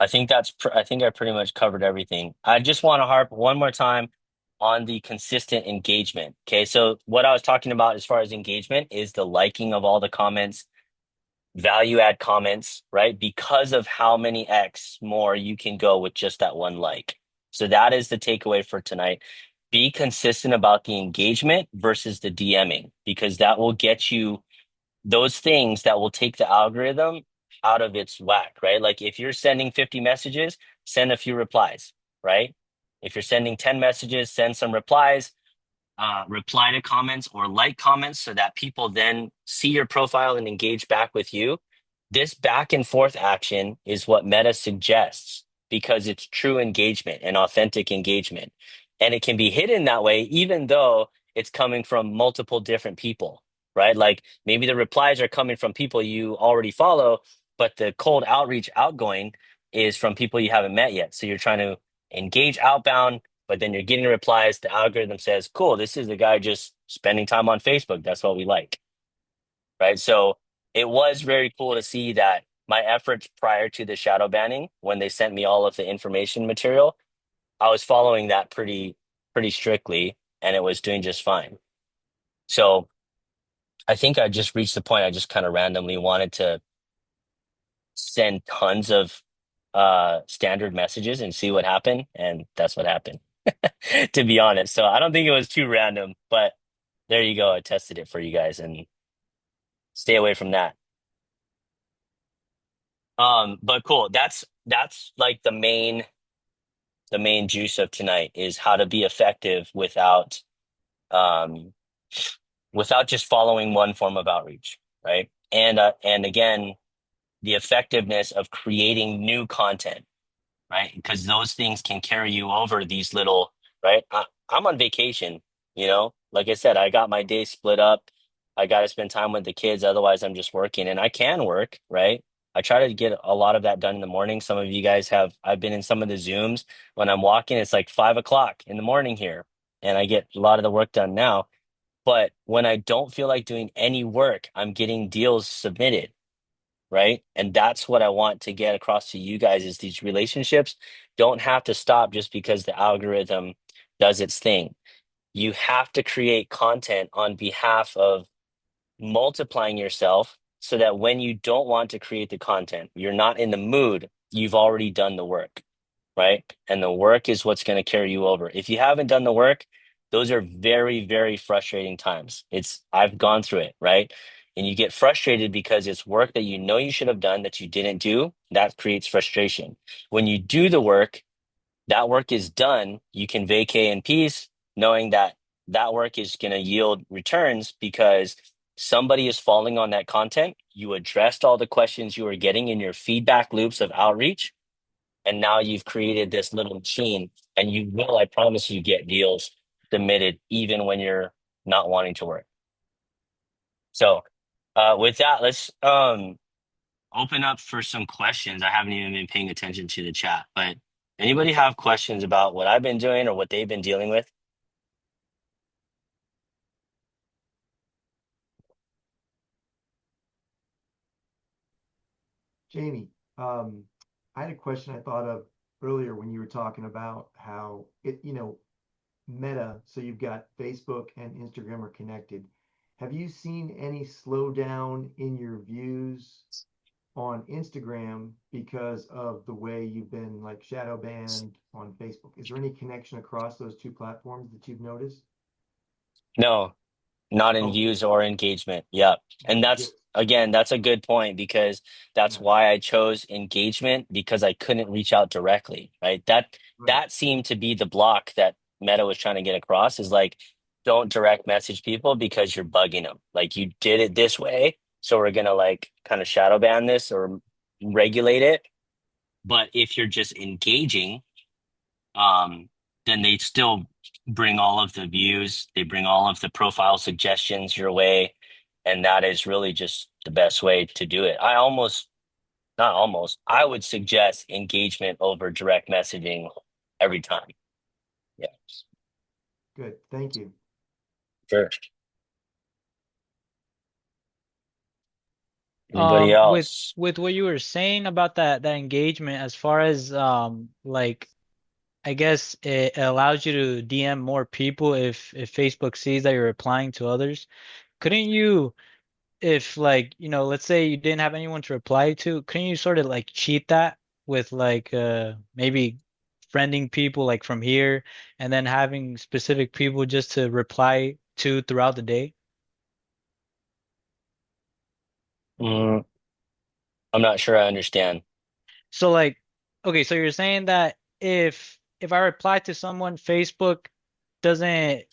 Speaker 1: I think I pretty much covered everything. I just want to harp one more time on the consistent engagement. Okay, so what I was talking about as far as engagement is the liking of all the comments, value add comments, right? Because of how many X more you can go with just that one like. So that is the takeaway for tonight. Be consistent about the engagement versus the DMing, because that will get you those things that will take the algorithm out of its whack, right? Like if you're sending 50 messages, send a few replies, right? If you're sending 10 messages, send some replies, reply to comments or like comments so that people then see your profile and engage back with you. This back and forth action is what Meta suggests because it's true engagement and authentic engagement. And it can be hidden that way, even though it's coming from multiple different people, right? Like maybe the replies are coming from people you already follow, but the cold outreach outgoing is from people you haven't met yet. So you're trying to engage outbound, but then you're getting replies. The algorithm says, cool, this is the guy just spending time on Facebook. That's what we like. Right. So it was very cool to see that my efforts prior to the shadow banning, when they sent me all of the information material, I was following that pretty strictly, and it was doing just fine. So I think I just reached the point I just kind of randomly wanted to send tons of standard messages and see what happened, and that's what happened. To be honest. So I don't think it was too random, but there you go. I tested it for you guys and stay away from that. But cool. That's like the main juice of tonight is how to be effective um without just following one form of outreach, right? And again, the effectiveness of creating new content, right? Because those things can carry you over these little, right? I'm on vacation, like I said, I got my day split up. I got to spend time with the kids. Otherwise, I'm just working and I can work, right? I try to get a lot of that done in the morning. Some of you guys I've been in some of the Zooms when I'm walking, it's like 5 o'clock in the morning here and I get a lot of the work done now. But when I don't feel like doing any work, I'm getting deals submitted, right? And that's what I want to get across to you guys is these relationships don't have to stop just because the algorithm does its thing. You have to create content on behalf of multiplying yourself so that when you don't want to create the content, you're not in the mood, you've already done the work, right? And the work is what's going to carry you over. If you haven't done the work, those are very, very frustrating times. I've gone through it, right? And you get frustrated because it's work that you know you should have done that you didn't do. That creates frustration. When you do the work, that work is done. You can vacay in peace, knowing that that work is going to yield returns because somebody is falling on that content. You addressed all the questions you were getting in your feedback loops of outreach and now you've created this little machine and you will, I promise you, get deals submitted even when you're not wanting to work. So with that, let's open up for some questions. I haven't even been paying attention to the chat, but anybody have questions about what I've been doing or what they've been dealing with?
Speaker 9: Jamie, I had a question I thought of earlier when you were talking about how Meta, so you've got Facebook and Instagram are connected. have you seen any slowdown in your views on Instagram because of the way you've been like shadow banned on Facebook? Is there any connection across those two platforms that you've noticed?
Speaker 1: No, not in
Speaker 9: Okay,
Speaker 1: views or engagement. Yeah. And
Speaker 9: good.
Speaker 1: that's again, that's a good point because that's
Speaker 9: Yeah,
Speaker 1: why I chose engagement because I couldn't reach out directly, right?
Speaker 9: right.
Speaker 1: That seemed to be the block that Meta was trying to get across is like, don't direct message people because you're bugging them. Like you did it this way, so we're gonna like kind of shadow ban this or regulate it. But if you're just engaging, um, then they still bring all of the views, they bring all of the profile suggestions your way, and that is really just the best way to do it. Not almost, I would suggest engagement over direct messaging every time. Yeah,
Speaker 9: Good. Thank you.
Speaker 1: sure. Anybody
Speaker 8: With
Speaker 1: else?
Speaker 8: what you were saying about that engagement, as far as like I guess it allows you to DM more people if Facebook sees that you're replying to others. Couldn't you, if like, let's say you didn't have anyone to reply to, couldn't you sort of like cheat that with like maybe friending people like from here and then having specific people just to reply to throughout the day?
Speaker 1: Mm, I'm not sure I understand.
Speaker 8: So like, okay, so you're saying that if I reply to someone, Facebook doesn't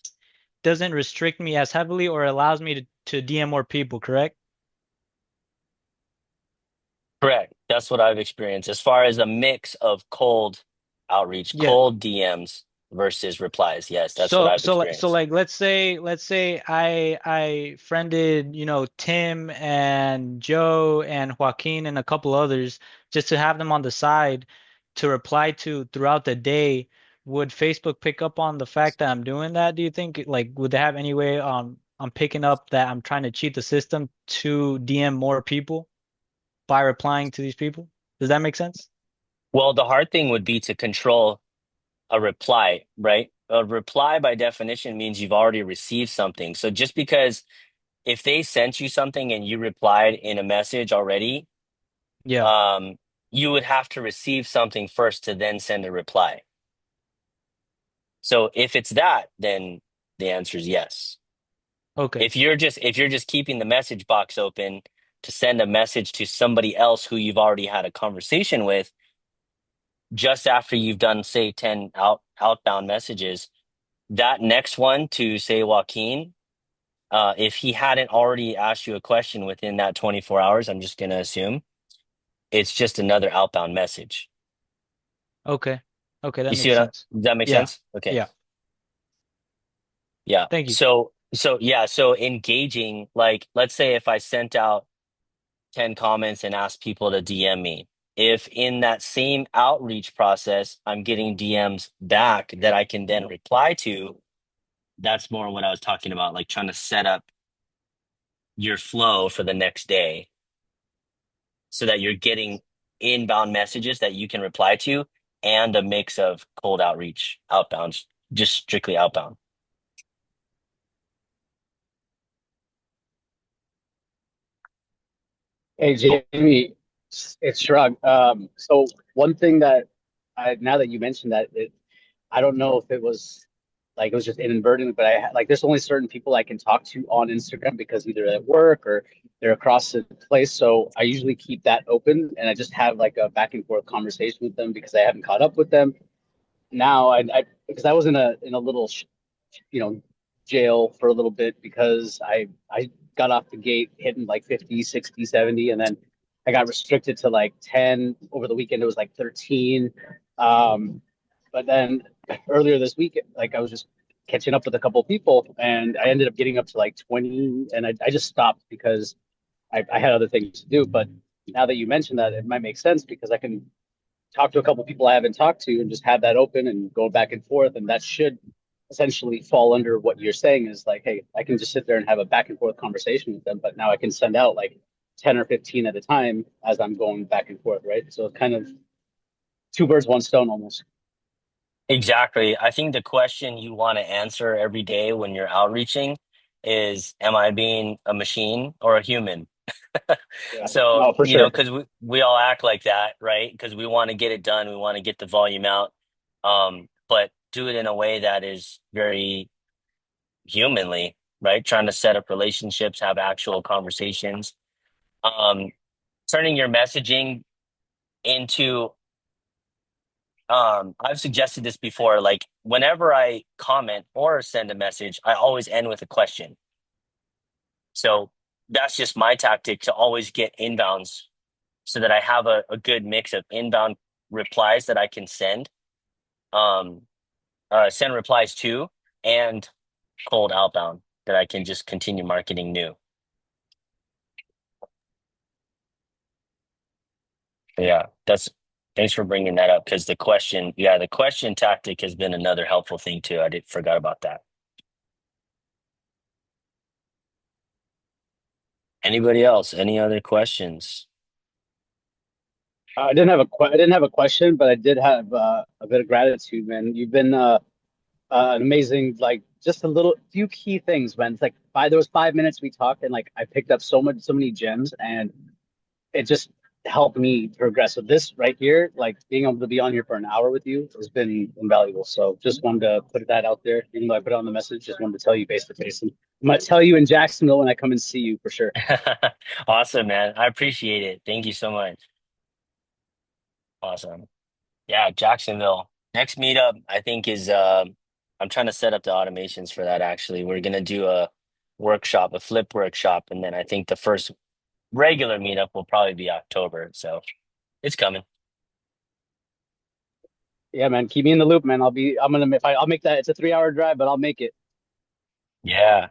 Speaker 8: doesn't restrict me as heavily or allows me to DM more people, correct?
Speaker 1: Correct. That's what I've experienced as far as a mix of cold outreach,
Speaker 8: Yeah.
Speaker 1: cold DMs versus replies. Yes, that's what I've
Speaker 8: So
Speaker 1: experienced.
Speaker 8: like let's say I friended, Tim and Joe and Joaquin and a couple others just to have them on the side to reply to throughout the day. Would Facebook pick up on the fact that I'm doing that? Do you think like would they have any way on picking up that I'm trying to cheat the system to DM more people by replying to these people? Does that make sense?
Speaker 1: Well, the hard thing would be to control a reply, right? A reply by definition means you've already received something. So just because if they sent you something and you replied in a message already,
Speaker 8: Yeah.
Speaker 1: um, you would have to receive something first to then send a reply. So if it's that, then the answer is yes.
Speaker 8: Okay.
Speaker 1: If you're just keeping the message box open to send a message to somebody else who you've already had a conversation with, just after you've done say 10 outbound messages, that next one to say Joaquin, if he hadn't already asked you a question within that 24 hours, I'm just gonna assume it's just another outbound message.
Speaker 8: Okay. Okay, that
Speaker 1: You see
Speaker 8: makes
Speaker 1: what
Speaker 8: sense.
Speaker 1: does that make
Speaker 8: Yeah.
Speaker 1: sense? Okay.
Speaker 8: Yeah.
Speaker 1: Yeah.
Speaker 8: Thank you.
Speaker 1: So yeah, so engaging, like let's say if I sent out 10 comments and asked people to DM me. If in that same outreach process, I'm getting DMs back that I can then reply to, that's more what I was talking about, like trying to set up your flow for the next day so that you're getting inbound messages that you can reply to and a mix of cold outreach, outbound, just strictly outbound.
Speaker 5: Hey Jamie, it's Shrug. So one thing that now that you mentioned that, I don't know if it was like it was just inadvertent, but like there's only certain people I can talk to on Instagram because either at work or they're across the place. So I usually keep that open and I just have like a back and forth conversation with them because I haven't caught up with them. Now I because I was in a little you know, jail for a little bit because I got off the gate hitting like 50, 60, 70, and then I got restricted to like 10. Over the weekend it was like 13. But then earlier this week, like I was just catching up with a couple of people and I ended up getting up to like 20, and I just stopped because I had other things to do. But now that you mentioned that, it might make sense because I can talk to a couple of people I haven't talked to and just have that open and go back and forth. And that should essentially fall under what you're saying is like, hey, I can just sit there and have a back and forth conversation with them, but now I can send out like 10 or 15 at a time as I'm going back and forth, right? So it's kind of two birds, one stone almost.
Speaker 1: Exactly. I think the question you want to answer every day when you're outreaching is, am I being a machine or a human?
Speaker 5: Yeah,
Speaker 1: So,
Speaker 5: no, for
Speaker 1: you know,
Speaker 5: sure.
Speaker 1: because we all act like that, right? Because we want to get it done, we want to get the volume out, but do it in a way that is very humanly, right? Trying to set up relationships, have actual conversations, um, turning your messaging into, I've suggested this before, like whenever I comment or send a message, I always end with a question. So that's just my tactic to always get inbounds so that I have a good mix of inbound replies that I can um, send replies to, and cold outbound that I can just continue marketing new. Yeah, that's thanks for bringing that up because the question tactic has been another helpful thing too. I did forgot about that. Anybody else? Any other questions?
Speaker 5: I didn't have a question, but I did have a bit of gratitude, man. You've been an amazing, like just a little few key things, man. It's like there was 5 minutes we talked, and like I picked up so many gems, and it just helped me progress. So this right here, like being able to be on here for an hour with you has been invaluable. So just wanted to put that out there. Even though I put it on the message, just wanted to tell you face to face. And I'm gonna tell you in Jacksonville when I come and see you for sure.
Speaker 1: Awesome, man. I appreciate it. Thank you so much. Awesome. Yeah, Jacksonville. Next meetup, I think is I'm trying to set up the automations for that actually. We're gonna do a workshop, a flip workshop, and then I think the first regular meetup will probably be October. So it's coming.
Speaker 5: Yeah, man. Keep me in the loop, man. I'll make that. It's a 3 hour drive, but I'll make it.
Speaker 1: Yeah.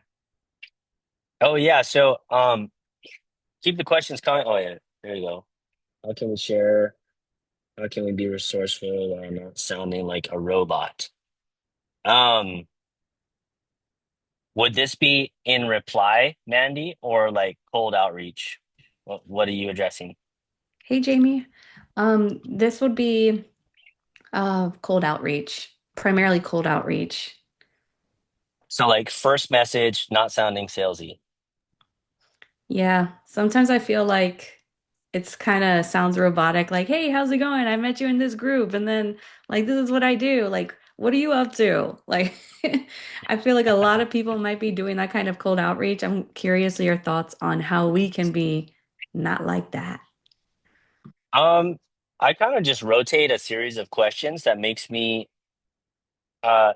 Speaker 1: Oh yeah. So keep the questions coming. Oh yeah, there you go. How can we share? How can we be resourceful while not sounding like a robot? Um, would this be in reply, Mandy, or like cold outreach? What are you addressing?
Speaker 10: Hey, Jamie. This would be cold outreach, primarily cold outreach.
Speaker 1: So like first message, not sounding salesy.
Speaker 10: Yeah, sometimes I feel like it's kind of sounds robotic, like, "Hey, how's it going? I met you in this group, and then like this is what I do. Like, what are you up to?" Like, I feel like a lot of people might be doing that kind of cold outreach. I'm curious your thoughts on how we can be not like that.
Speaker 1: Um, I kind of just rotate a series of questions that makes me uh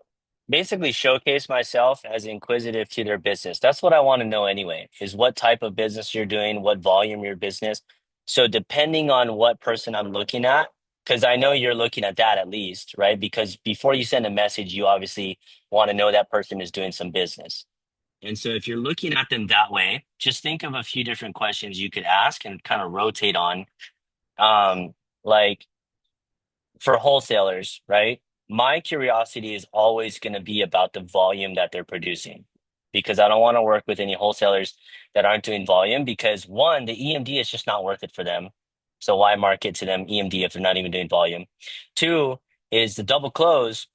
Speaker 1: basically showcase myself as inquisitive to their business. That's what I want to know anyway, is what type of business you're doing, what volume your business. So depending on what person I'm looking at, because I know you're looking at that at least, right? Because before you send a message, you obviously want to know that person is doing some business. And so if you're looking at them that way, just think of a few different questions you could ask and kind of rotate on. Like for wholesalers, right? My curiosity is always going to be about the volume that they're producing because I don't want to work with any wholesalers that aren't doing volume because one, the EMD is just not worth it for them. So why market to them EMD if they're not even doing volume? Two is the double close.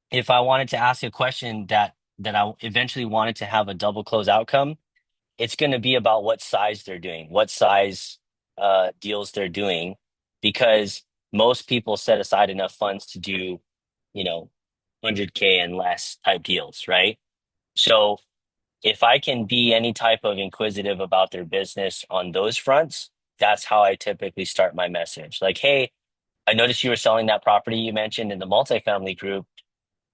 Speaker 1: If I wanted to ask a question that I eventually wanted to have a double close outcome, it's going to be about what size they're doing, what size deals they're doing, because most people set aside enough funds to do, you know, 100K and less type deals, right? So if I can be any type of inquisitive about their business on those fronts, that's how I typically start my message. Like, hey, I noticed you were selling that property you mentioned in the multifamily group.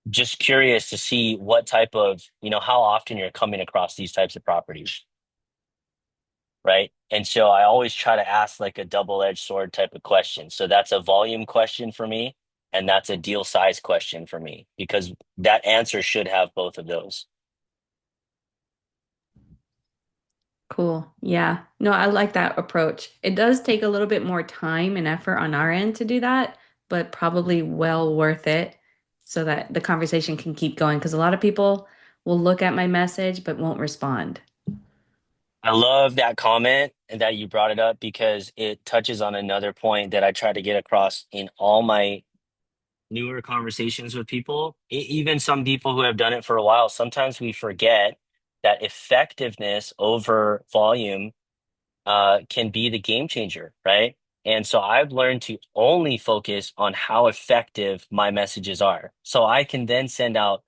Speaker 1: Just curious to see what type of, how often you're coming across these types of properties, right? And so I always try to ask like a double-edged sword type of question. So that's a volume question for me, and that's a deal size question for me, because that answer should have both of those.
Speaker 10: Cool. Yeah. No, I like that approach. It does take a little bit more time and effort on our end to do that, but probably well worth it so that the conversation can keep going. Because a lot of people will look at my message but won't respond.
Speaker 1: I love that comment and that you brought it up because it touches on another point that I try to get across in all my newer conversations with people, even some people who have done it for a while. Sometimes we forget that effectiveness over volume can be the game changer, right? And so I've learned to only focus on how effective my messages are. So I can then send out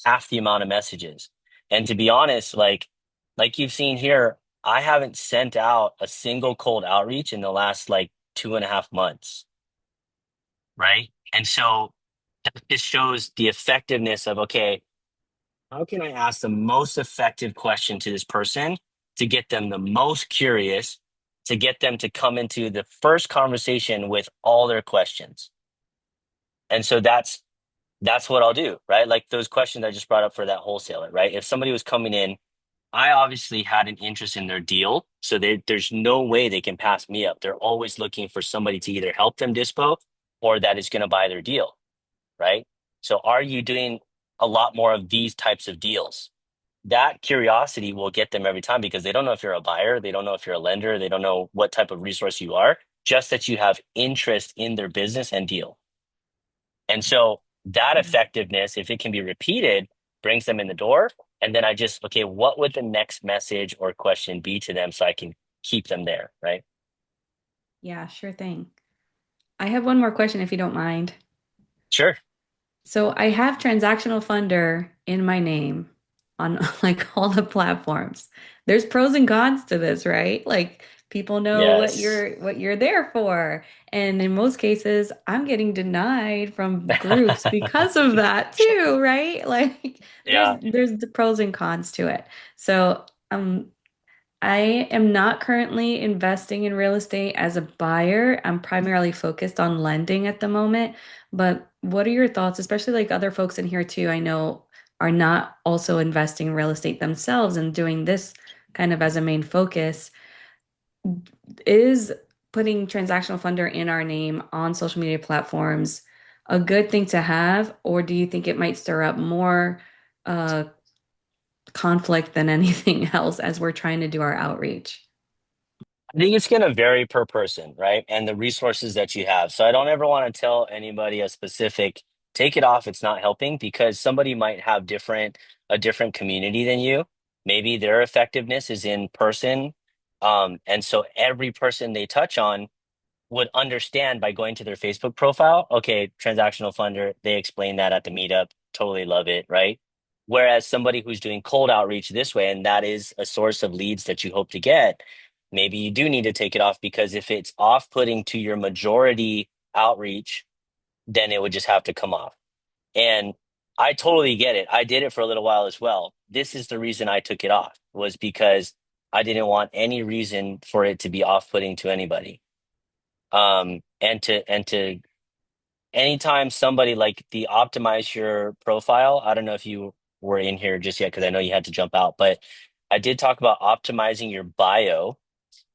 Speaker 1: half the amount of messages. And to be honest, like you've seen here, I haven't sent out a single cold outreach in the last like 2.5 months, right? And so that just shows the effectiveness of, okay, how can I ask the most effective question to this person to get them the most curious, to get them to come into the first conversation with all their questions? And so that's what I'll do, right? Like those questions I just brought up for that wholesaler, right? If somebody was coming in, I obviously had an interest in their deal, so there's no way they can pass me up. They're always looking for somebody to either help them dispo or that is going to buy their deal, right? So are you doing a lot more of these types of deals? That curiosity will get them every time because they don't know if you're a buyer, they don't know if you're a lender, they don't know what type of resource you are, just that you have interest in their business and deal. And so that effectiveness, if it can be repeated, brings them in the door. And then okay, what would the next message or question be to them so I can keep them there, right?
Speaker 10: Yeah, sure thing. I have one more question if you don't mind.
Speaker 1: Sure.
Speaker 10: So I have transactional funder in my name on like all the platforms. There's pros and cons to this, right? Like people know
Speaker 1: Yes.
Speaker 10: what you're there for. And in most cases, I'm getting denied from groups because of that too, right? Like
Speaker 1: Yeah.
Speaker 10: there's the pros and cons to it. So I am not currently investing in real estate as a buyer. I'm primarily focused on lending at the moment. But what are your thoughts, especially like other folks in here too, I know are not also investing in real estate themselves and doing this kind of as a main focus? Is putting transactional funder in our name on social media platforms a good thing to have, or do you think it might stir up more uh, conflict than anything else as we're trying to do our outreach?
Speaker 1: I think it's going to vary per person, right? And the resources that you have. So I don't ever want to tell anybody a specific, take it off, it's not helping, because somebody might have a different community than you. Maybe their effectiveness is in person. And so every person they touch on would understand by going to their Facebook profile, okay, transactional funder, they explain that at the meetup, totally love it, right? Whereas somebody who's doing cold outreach this way, and that is a source of leads that you hope to get, maybe you do need to take it off, because if it's off-putting to your majority outreach, then it would just have to come off. And I totally get it. I did it for a little while as well. This is the reason I took it off, was because I didn't want any reason for it to be off-putting to anybody. And to anytime somebody like the optimize your profile, I don't know if you were in here just yet because I know you had to jump out, but I did talk about optimizing your bio.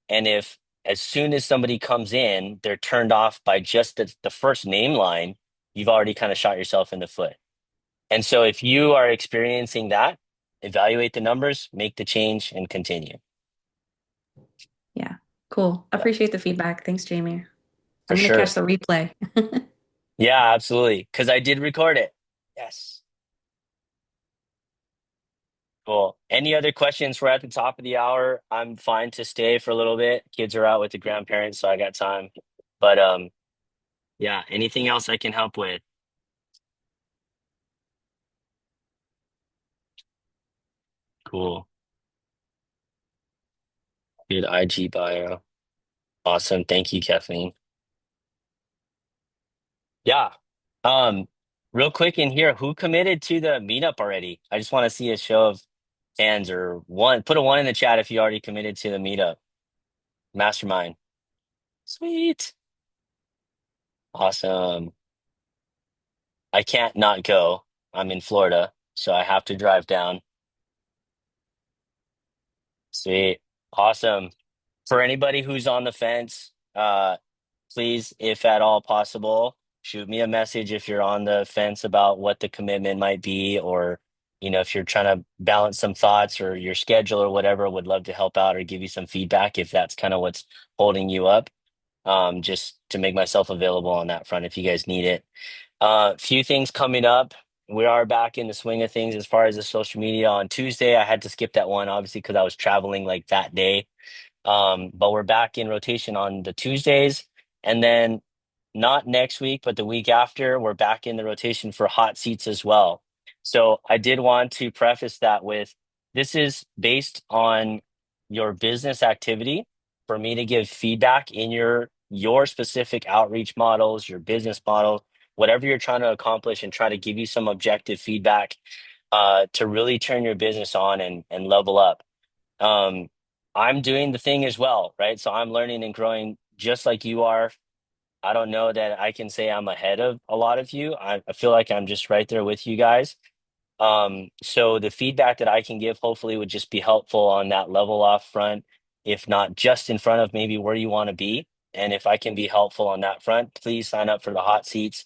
Speaker 1: And if as soon as somebody comes in, they're turned off by just the first name line, you've already kind of shot yourself in the foot. And so if you are experiencing that, evaluate the numbers, make the change, and continue.
Speaker 10: Yeah, cool.
Speaker 1: Yeah,
Speaker 10: Appreciate the feedback. Thanks, Jamie.
Speaker 1: for
Speaker 10: I'm gonna catch
Speaker 1: sure.
Speaker 10: the replay.
Speaker 1: Yeah, absolutely. Because I did record it. Yes. Cool. Any other questions? We're at the top of the hour. I'm fine to stay for a little bit. Kids are out with the grandparents, so I got time. But yeah, anything else I can help with? Cool. Good IG bio. Awesome. Thank you, Kathleen. Yeah. Um, real quick in here, who committed to the meetup already? I just want to see a show of hands, or one. Put a one in the chat if you already committed to the meetup. Mastermind. Sweet. Awesome. I can't not go. I'm in Florida, so I have to drive down. Sweet. Awesome. For anybody who's on the fence, please, if at all possible, shoot me a message if you're on the fence about what the commitment might be, or if you're trying to balance some thoughts or your schedule or whatever, would love to help out or give you some feedback if that's kind of what's holding you up. Just to make myself available on that front if you guys need it. Few things coming up. we are back in the swing of things as far as the social media. On Tuesday, I had to skip that one, obviously, because I was traveling like that day. But we're back in rotation on the Tuesdays. And then not next week, but the week after, we're back in the rotation for hot seats as well. So I did want to preface that with this is based on your business activity for me to give feedback in your specific outreach models, your business model, whatever you're trying to accomplish, and try to give you some objective feedback to really turn your business on and level up. Um, I'm doing the thing as well, right? So I'm learning and growing just like you are. I don't know that I can say I'm ahead of a lot of you. I feel like I'm just right there with you guys. So the feedback that I can give hopefully would just be helpful on that level off front, if not just in front of maybe where you want to be. And if I can be helpful on that front, please sign up for the hot seats.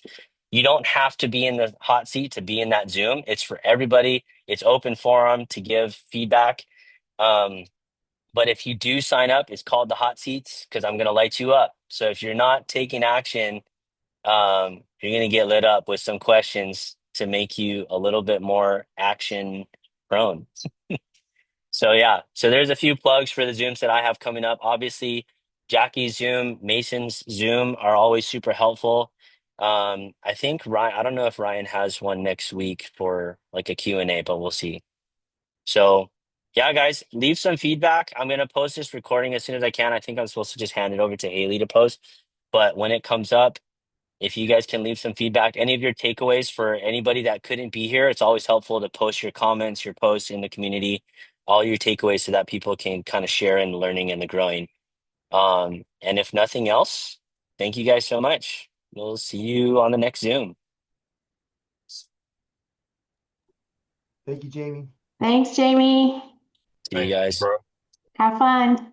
Speaker 1: You don't have to be in the hot seat to be in that Zoom. It's for everybody. It's open forum to give feedback. Um, but if you do sign up, it's called the hot seats because I'm going to light you up. So if you're not taking action, you're going to get lit up with some questions to make you a little bit more action prone. So yeah, so there's a few plugs for the Zooms that I have coming up. Obviously, Jackie's Zoom, Mason's Zoom are always super helpful. I think Ryan, I don't know if Ryan has one next week for like a Q&A, but we'll see. So yeah, guys, leave some feedback. I'm gonna post this recording as soon as I can. I think I'm supposed to just hand it over to Haley to post, but when it comes up, if you guys can leave some feedback, any of your takeaways for anybody that couldn't be here, it's always helpful to post your comments, your posts in the community, all your takeaways so that people can kind of share in the learning and the growing. And if nothing else, thank you guys so much. We'll see you on the next Zoom.
Speaker 9: Thank you, Jamie.
Speaker 4: Thanks, Jamie.
Speaker 1: See you guys.
Speaker 2: Bro.
Speaker 4: Have fun.